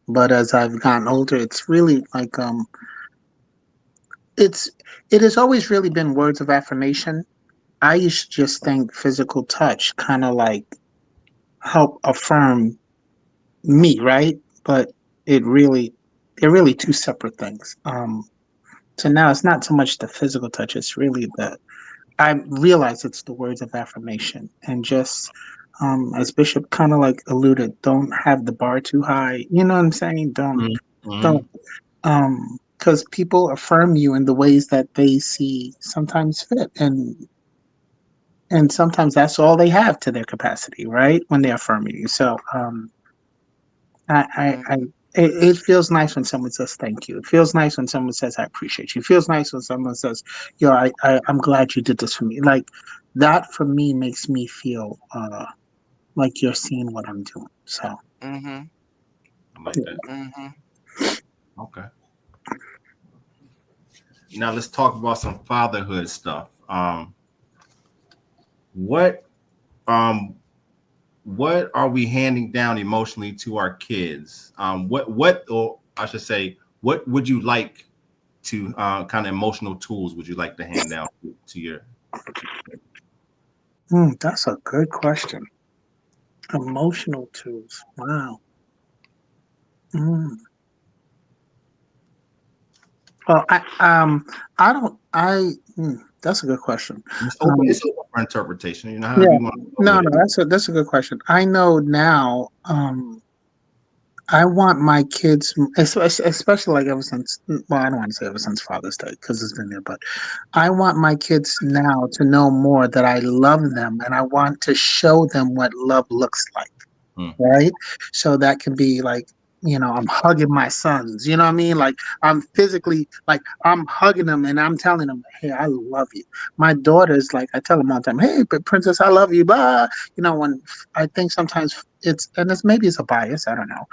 But as I've gotten older, it's really like it's it has always really been words of affirmation. I used to just think physical touch kind of like help affirm me, right? But it really they're really two separate things. So now it's not so much the physical touch; it's really the I realize it's the words of affirmation, and just as Bishop kind of like alluded, don't have the bar too high. You know what I'm saying? Mm-hmm. Don't because people affirm you in the ways that they see sometimes fit, and sometimes that's all they have to their capacity, right? When they affirm you. So I it feels nice when someone says thank you. It feels nice when someone says I appreciate you. It feels nice when someone says, yo, I'm glad you did this for me. Like that for me makes me feel like you're seeing what I'm doing. So Mm-hmm. I like that. Mm-hmm. Okay. Now let's talk about some fatherhood stuff. What um what are we handing down emotionally to our kids? What or I should say, what would you like to kind of emotional tools would you like to hand down to your that's a good question. Emotional tools. Wow. Mm. Well, I don't. That's a good question. it's open for interpretation, you know, however Yeah. you want to go No, with no, it. that's a good question. I know now. I want my kids, especially like ever since. Well, I don't want to say ever since Father's Day because it's been there, but I want my kids now to know more that I love them, and I want to show them what love looks like. Hmm. Right? So that can be like, I'm hugging my sons, you know what I mean? Like I'm physically, like I'm hugging them and I'm telling them, hey, I love you. My daughters, like I tell them all the time, hey, but princess, I love you, blah. When I think sometimes maybe it's a bias, I don't know.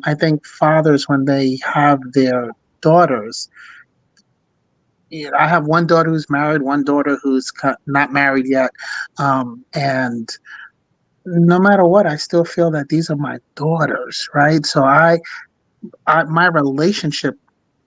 I think fathers, when they have their daughters, I have one daughter who's married, one daughter who's not married yet. And no matter what, I still feel that these are my daughters, right? So my relationship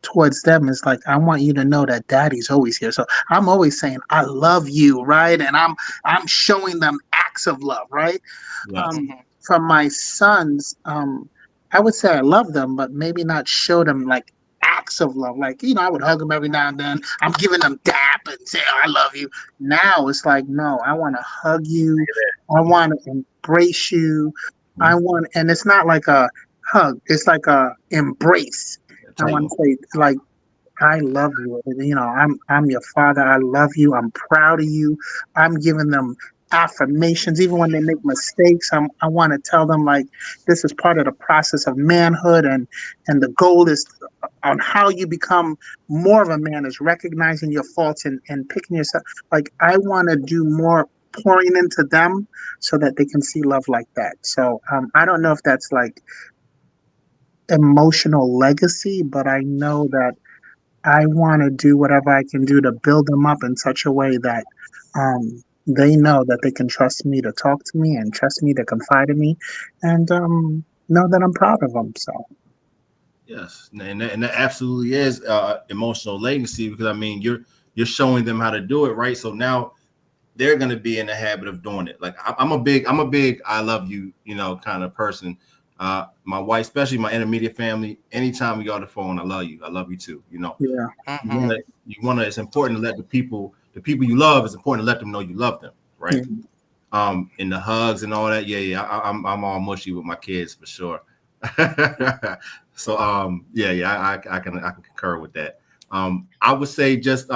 towards them is like, I want you to know that daddy's always here. So I'm always saying, I love you, right? And I'm showing them acts of love, right? Yeah. Um, from my sons, I would say I love them, but maybe not show them like acts of love. Like, I would hug them every now and then. I'm giving them dap and say, oh, I love you. Now it's like, no, I want to hug you. I want to embrace you. And it's not like a hug. It's like a embrace. I want to say like, I love you. I'm your father. I love you. I'm proud of you. I'm giving them affirmations, even when they make mistakes. I want to tell them like this is part of the process of manhood, and the goal is on how you become more of a man is recognizing your faults and picking yourself. Like I want to do more pouring into them so that they can see love like that. So I don't know if that's like emotional legacy, but I know that I want to do whatever I can do to build them up in such a way that they know that they can trust me to talk to me and trust me to confide in me, and know that I'm proud of them. So Yes, and that absolutely is emotional legacy, because I mean you're showing them how to do it, right? So now they're going to be in the habit of doing it. Like I'm a big I love you, kind of person. My wife, especially my intermediate family, anytime we go on the phone, I love you too. yeah, You want to. It's important to let the people you love. It's important to let them know you love them, right? In the hugs and all that. Yeah. I'm all mushy with my kids for sure. So I can concur with that. I would say just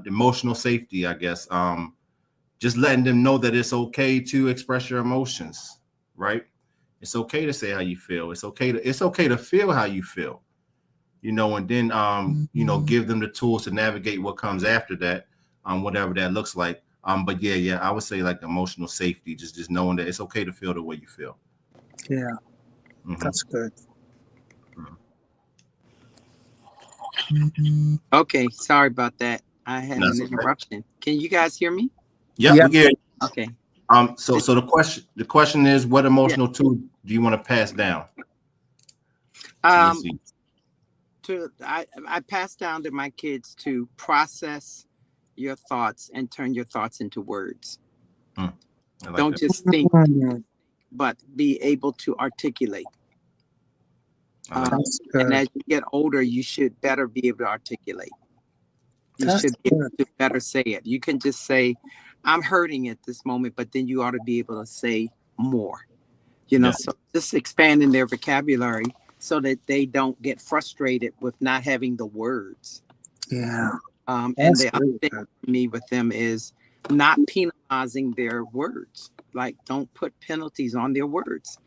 emotional safety, I guess. Just letting them know that it's okay to express your emotions, right? It's okay to say how you feel. It's okay to feel how you feel, and then give them the tools to navigate what comes after that, whatever that looks like. But yeah, I would say like emotional safety, just knowing that it's okay to feel the way you feel. yeah, Mm-hmm. that's good. Okay, sorry about that. I had That's an okay. interruption. Can you guys hear me? Yeah, Yep. we get it. Okay. So the question is, what Yeah. emotional tool do you want to pass down to your Um, seed? I pass down to my kids to process your thoughts and turn your thoughts into words. I like Don't that. just think, Mhm. but be able to articulate. I like That's And good. as you get older, you should better be able to articulate. You That's should be able good. to better say it. You can just say, I'm hurting at this moment, but then you ought to be able to say more. Yeah. So just expanding their vocabulary so that they don't get frustrated with not having the words. Yeah, And that's the other really thing good. for me with them is not penalizing their words. Like, don't put penalties on their words.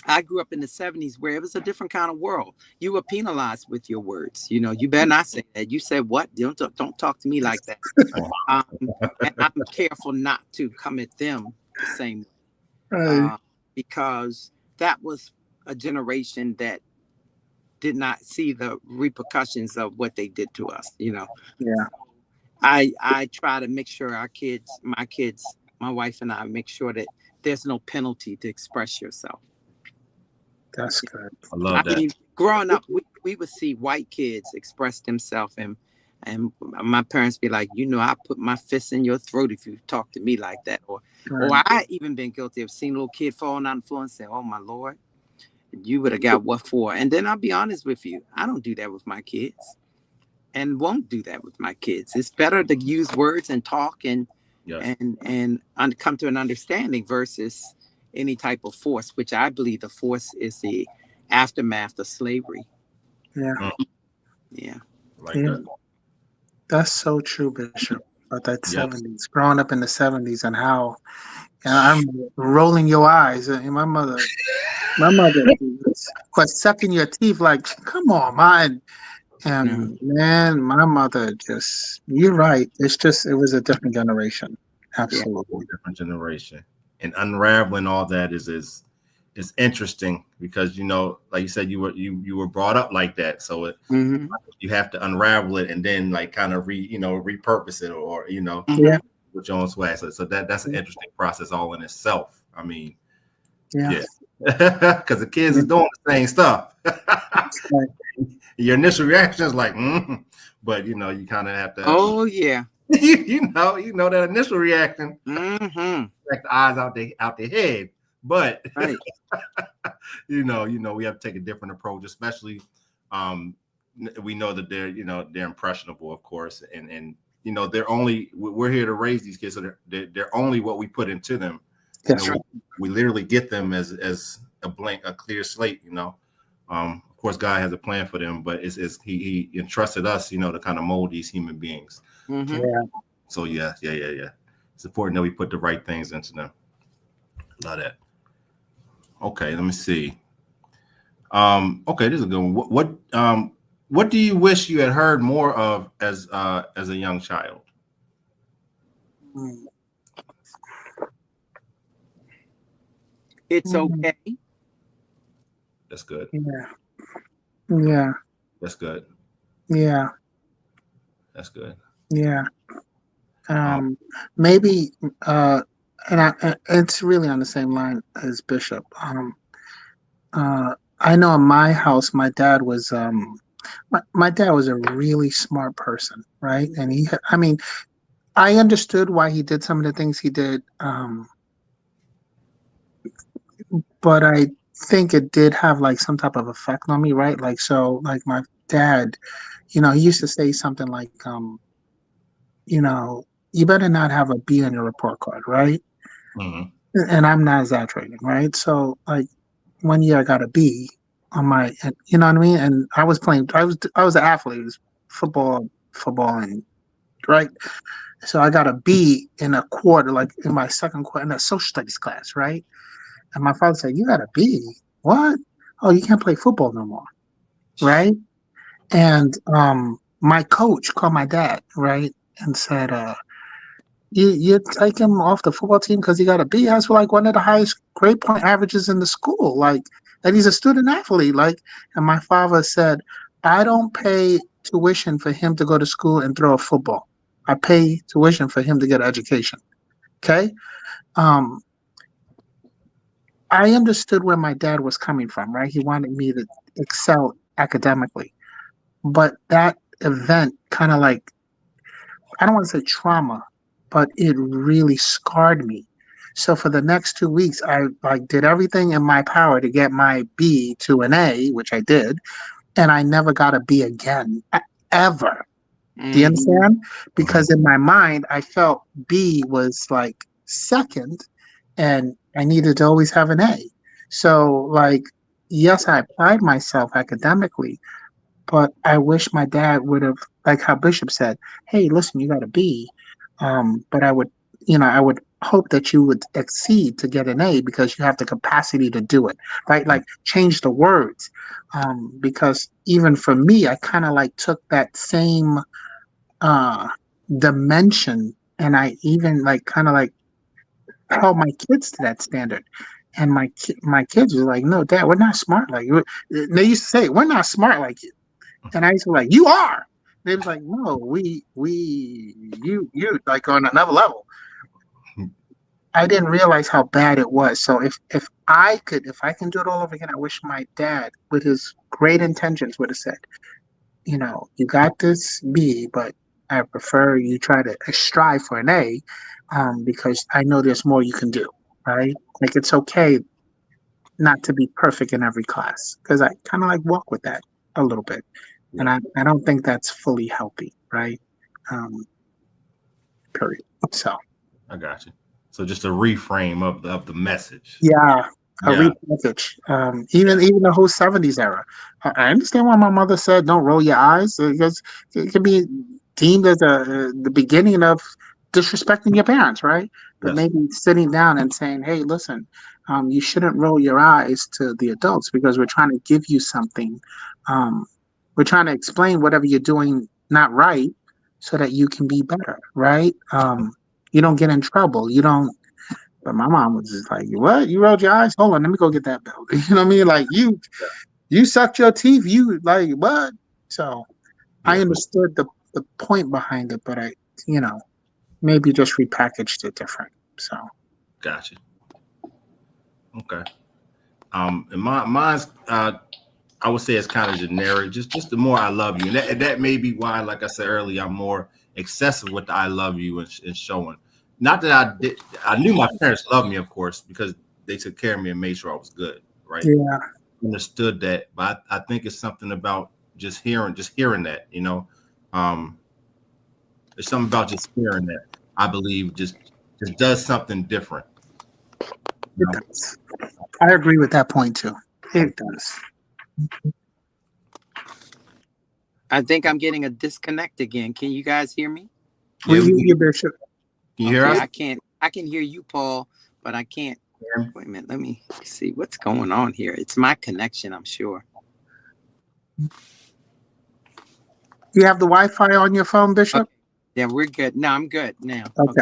I grew up in the 70s where it was a different kind of world. You were penalized with your words. You better not say that. You said what? Don't talk to me like that. And I'm careful not to come at them the same Right. because that was a generation that did not see the repercussions of what they did to us. Yeah. I try to make sure my kids, my wife and I make sure that there's no penalty to express yourself. That's good. I love I that. mean, growing up, we would see white kids express themselves, and my parents be like, I put my fist in your throat if you talk to me like that, or Right. I even been guilty of seeing a little kid falling on the floor and say, "Oh my Lord, you would have got what for?" And then I'll be honest with you, I don't do that with my kids, and won't do that with my kids. It's better to use words and talk and Yes. come to an understanding versus any type of force, which I believe the force is the aftermath of slavery. Yeah. Yeah. Like Yeah. that. That's so true, Bishop. About that Yep. 70s, growing up in the 70s, and how I'm rolling your eyes. And my mother was sucking your teeth like, come on, man. And man, my mother you're right. It was a different generation. Absolutely. Different generation, and unraveling all that is interesting because like you said, you were brought up like that, so you have to unravel it and then like kind of repurpose it or Yeah. with your own swag. So that's an interesting process all in itself. I mean, Yeah. because the kids is doing the same stuff. Right. Your initial reaction is like, but you kind of have to. Oh yeah. you know that initial reaction. Like the eyes out their head, but right. we have to take a different approach, especially we know that they're impressionable, of course, and we're here to raise these kids, so they're only what we put into them. That's right. We literally get them as a clear slate. Of course, God has a plan for them, but he entrusted us, to kind of mold these human beings. Yeah. So yeah. It's important that we put the right things into them. Love that. Okay, let me see. Okay, this is a good one. What do you wish you had heard more of as a young child? It's okay. That's good. Yeah. That's good. Yeah. That's good. Yeah. Maybe it's really on the same line as Bishop. I know in my house, my dad was my dad was a really smart person, right? And I understood why he did some of the things he did, but I think it did have like some type of effect on me, right? Like my dad, he used to say something like, you better not have a B on your report card, right? Mm-hmm. And I'm not exaggerating, right? So like one year I got a B on my, you know what I mean? And I was an athlete, it was football, and right. So I got a B in a quarter, like in my second quarter in a social studies class, right? And my father said, "You got a B? What? Oh, you can't play football no more, right?" And my coach called my dad, right, and said, you take him off the football team because he got a B. Has like one of the highest grade point averages in the school, like, and he's a student athlete, like." And my father said, "I don't pay tuition for him to go to school and throw a football. I pay tuition for him to get an education." Okay. I understood where my dad was coming from, right? He wanted me to excel academically, but that event kind of like, I don't want to say trauma, but it really scarred me. So for the next 2 weeks, I like did everything in my power to get my B to an A, which I did, and I never got a B again, ever. Do you understand? Because in my mind, I felt B was like second, and I needed to always have an A. So like, yes, I applied myself academically, but I wish my dad would have, like how Bishop said, "Hey, listen, you got a B, but I would hope that you would exceed to get an A because you have the capacity to do it, right? Like change the words, because even for me, I kind of like took that same dimension, and I even like kind of like held my kids to that standard. And my kids were like, "No, Dad, we're not smart like you." They used to say, "We're not smart like you," and I used to be like, "You are." They was like, "No, you like on another level." I didn't realize how bad it was. So if I can do it all over again, I wish my dad, with his great intentions, would have said, you got this B, but I prefer you try to strive for an A, because I know there's more you can do, right? Like it's okay not to be perfect in every class, because I kind of like walk with that a little bit, and Yeah, I don't think that's fully healthy, right? Um, period. So I got you. So just a reframe of the message. yeah, a Yeah, repackage. Even the whole '70s era. I understand why my mother said, "Don't roll your eyes," because it could be deemed as the beginning of disrespecting your parents, right? But yes, maybe sitting down and saying, "Hey, listen, you shouldn't roll your eyes to the adults because we're trying to give you something. Um, we're trying to explain whatever you're doing not right, so that you can be better, right? You don't get in trouble. You don't." But my mom was just like, "What? You rolled your eyes? Hold on, let me go get that belt." You know what I mean? Like you sucked your teeth. You like what? So I yeah, understood the point behind it, but I, you know, maybe just repackaged it different. So got you. Okay. And mine's I would say it's kind of generic. Just the more I love you, and that may be why, like I said earlier, I'm more excessive with the I love you and showing. Not that I did. I knew my parents loved me, of course, because they took care of me and made sure I was good. Right. yeah, Understood that, but I think it's something about just hearing that. Um, there's something about just hearing that. I believe just does something different. You it know? does. I agree with that point too. It does. I think I'm getting a disconnect again. Can you guys hear me? Yeah, We we hear can, you, Bishop. can you hear Okay, us? I can't. I can hear you, Paul, but I can't. Wait a minute. Let me see what's going on here. It's my connection, I'm sure. You have the Wi-Fi on your phone, Okay. Bishop? Yeah, we're good. No, I'm good now. Okay.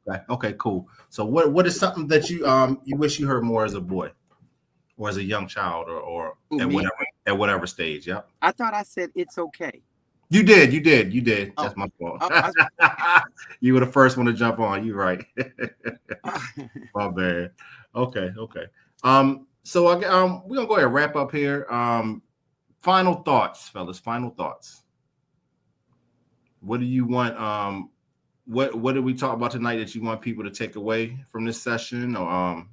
Okay. Okay, cool. So what is something that you wish you heard more as a boy or as a young child or Who, at me? whatever stage? Yeah. I thought I said it's okay. You did. Oh, That's my fault. oh, You were the first one to jump on. You right. I- My bad. Okay. So we're gonna go ahead and wrap up here. Final thoughts, fellas. Final thoughts. What do you want? What did we talk about tonight that you want people to take away from this session, or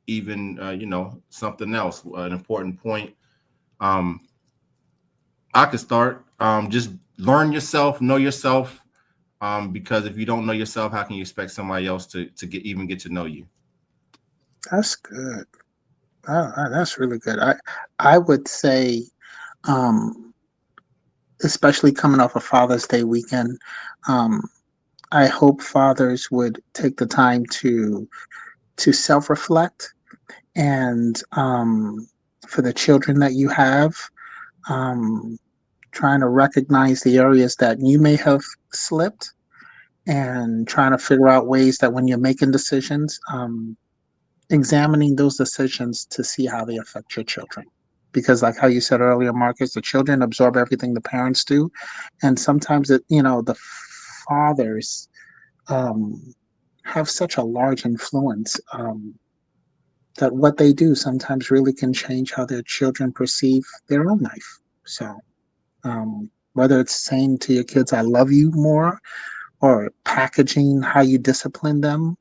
even something else, an important point? I could start. Just learn yourself, know yourself. Because if you don't know yourself, how can you expect somebody else to get to know you? That's good. That's really good. I would say, um, especially coming off a Father's Day weekend, um, I hope fathers would take the time to self-reflect and, for the children that you have, um, trying to recognize the areas that you may have slipped and trying to figure out ways that when you're making decisions, examining those decisions to see how they affect your children. Because, like how you said earlier, Marcus, the children absorb everything the parents do, and sometimes the fathers, um, have such a large influence, that what they do sometimes really can change how their children perceive their own life. So, whether it's saying to your kids, "I love you" more, or packaging how you discipline them,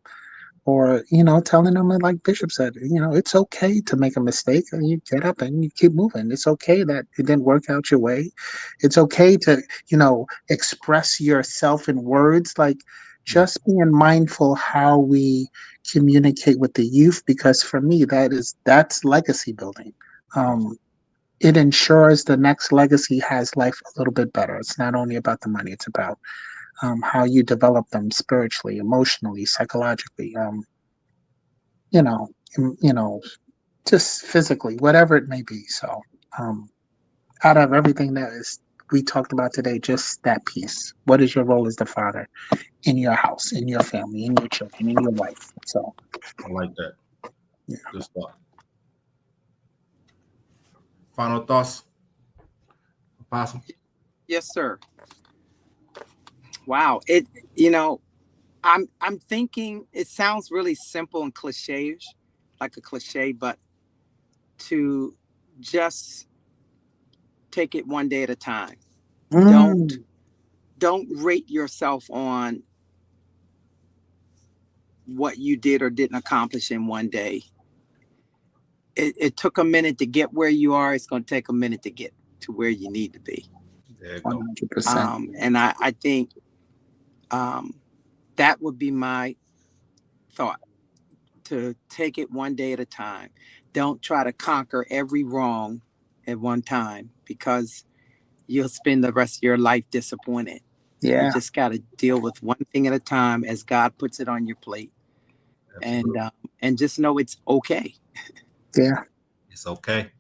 or telling them, like Bishop said, it's okay to make a mistake and you get up and you keep moving. It's okay that it didn't work out your way. It's okay to express yourself in words. Like, Yes. just being mindful how we communicate with the youth, because for me that's legacy building. um it ensures the next legacy has life a little bit better. It's not only about the money, it's about, how you develop them spiritually, emotionally, psychologically, you know, you know, just physically, whatever it may be. So, um, out of everything that is we talked about today, just that piece. What is your role as the father in your house, in your family, in your children, in your wife? So, I like that. yeah. Good stuff. Final thoughts, Apostle? Yes, sir. Wow. I'm thinking it sounds really simple and cliche-ish, like a cliche, but to just take it one day at a time. Mm, Don't rate yourself on what you did or didn't accomplish in one day. It took a minute to get where you are. It's going to take a minute to get to where you need to be. There you go. 100%. And I think that would be my thought, to take it one day at a time. Don't try to conquer every wrong at one time, because you'll spend the rest of your life disappointed. Yeah. You just got to deal with one thing at a time as God puts it on your plate. Absolutely. And just know it's okay. Yeah. It's okay.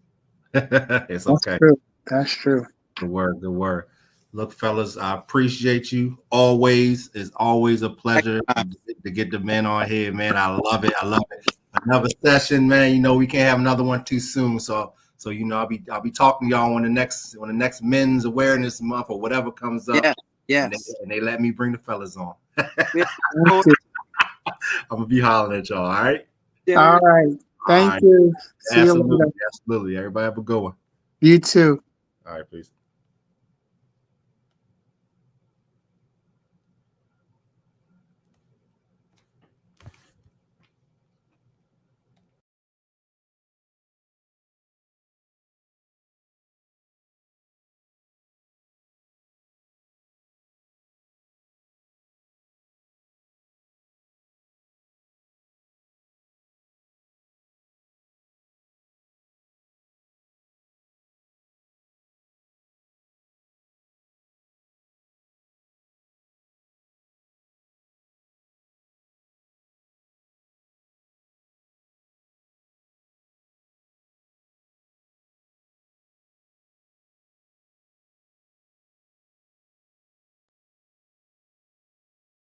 It's That's okay. true. That's true. Good word. Good word. Look, fellas, I appreciate you always. It's always a pleasure to get the men on here, man. I love it. I love it. Another session, man. You know, we can't have another one too soon. So you know, I'll be talking to y'all when the next Men's Awareness Month or whatever comes up. Yeah. Yes. And they let me bring the fellas on. Thank you. I'm gonna be hollering at y'all. All right. All right. Thank right. you. See you Absolutely. later. Absolutely. Everybody have a good one. You too. All right, peace.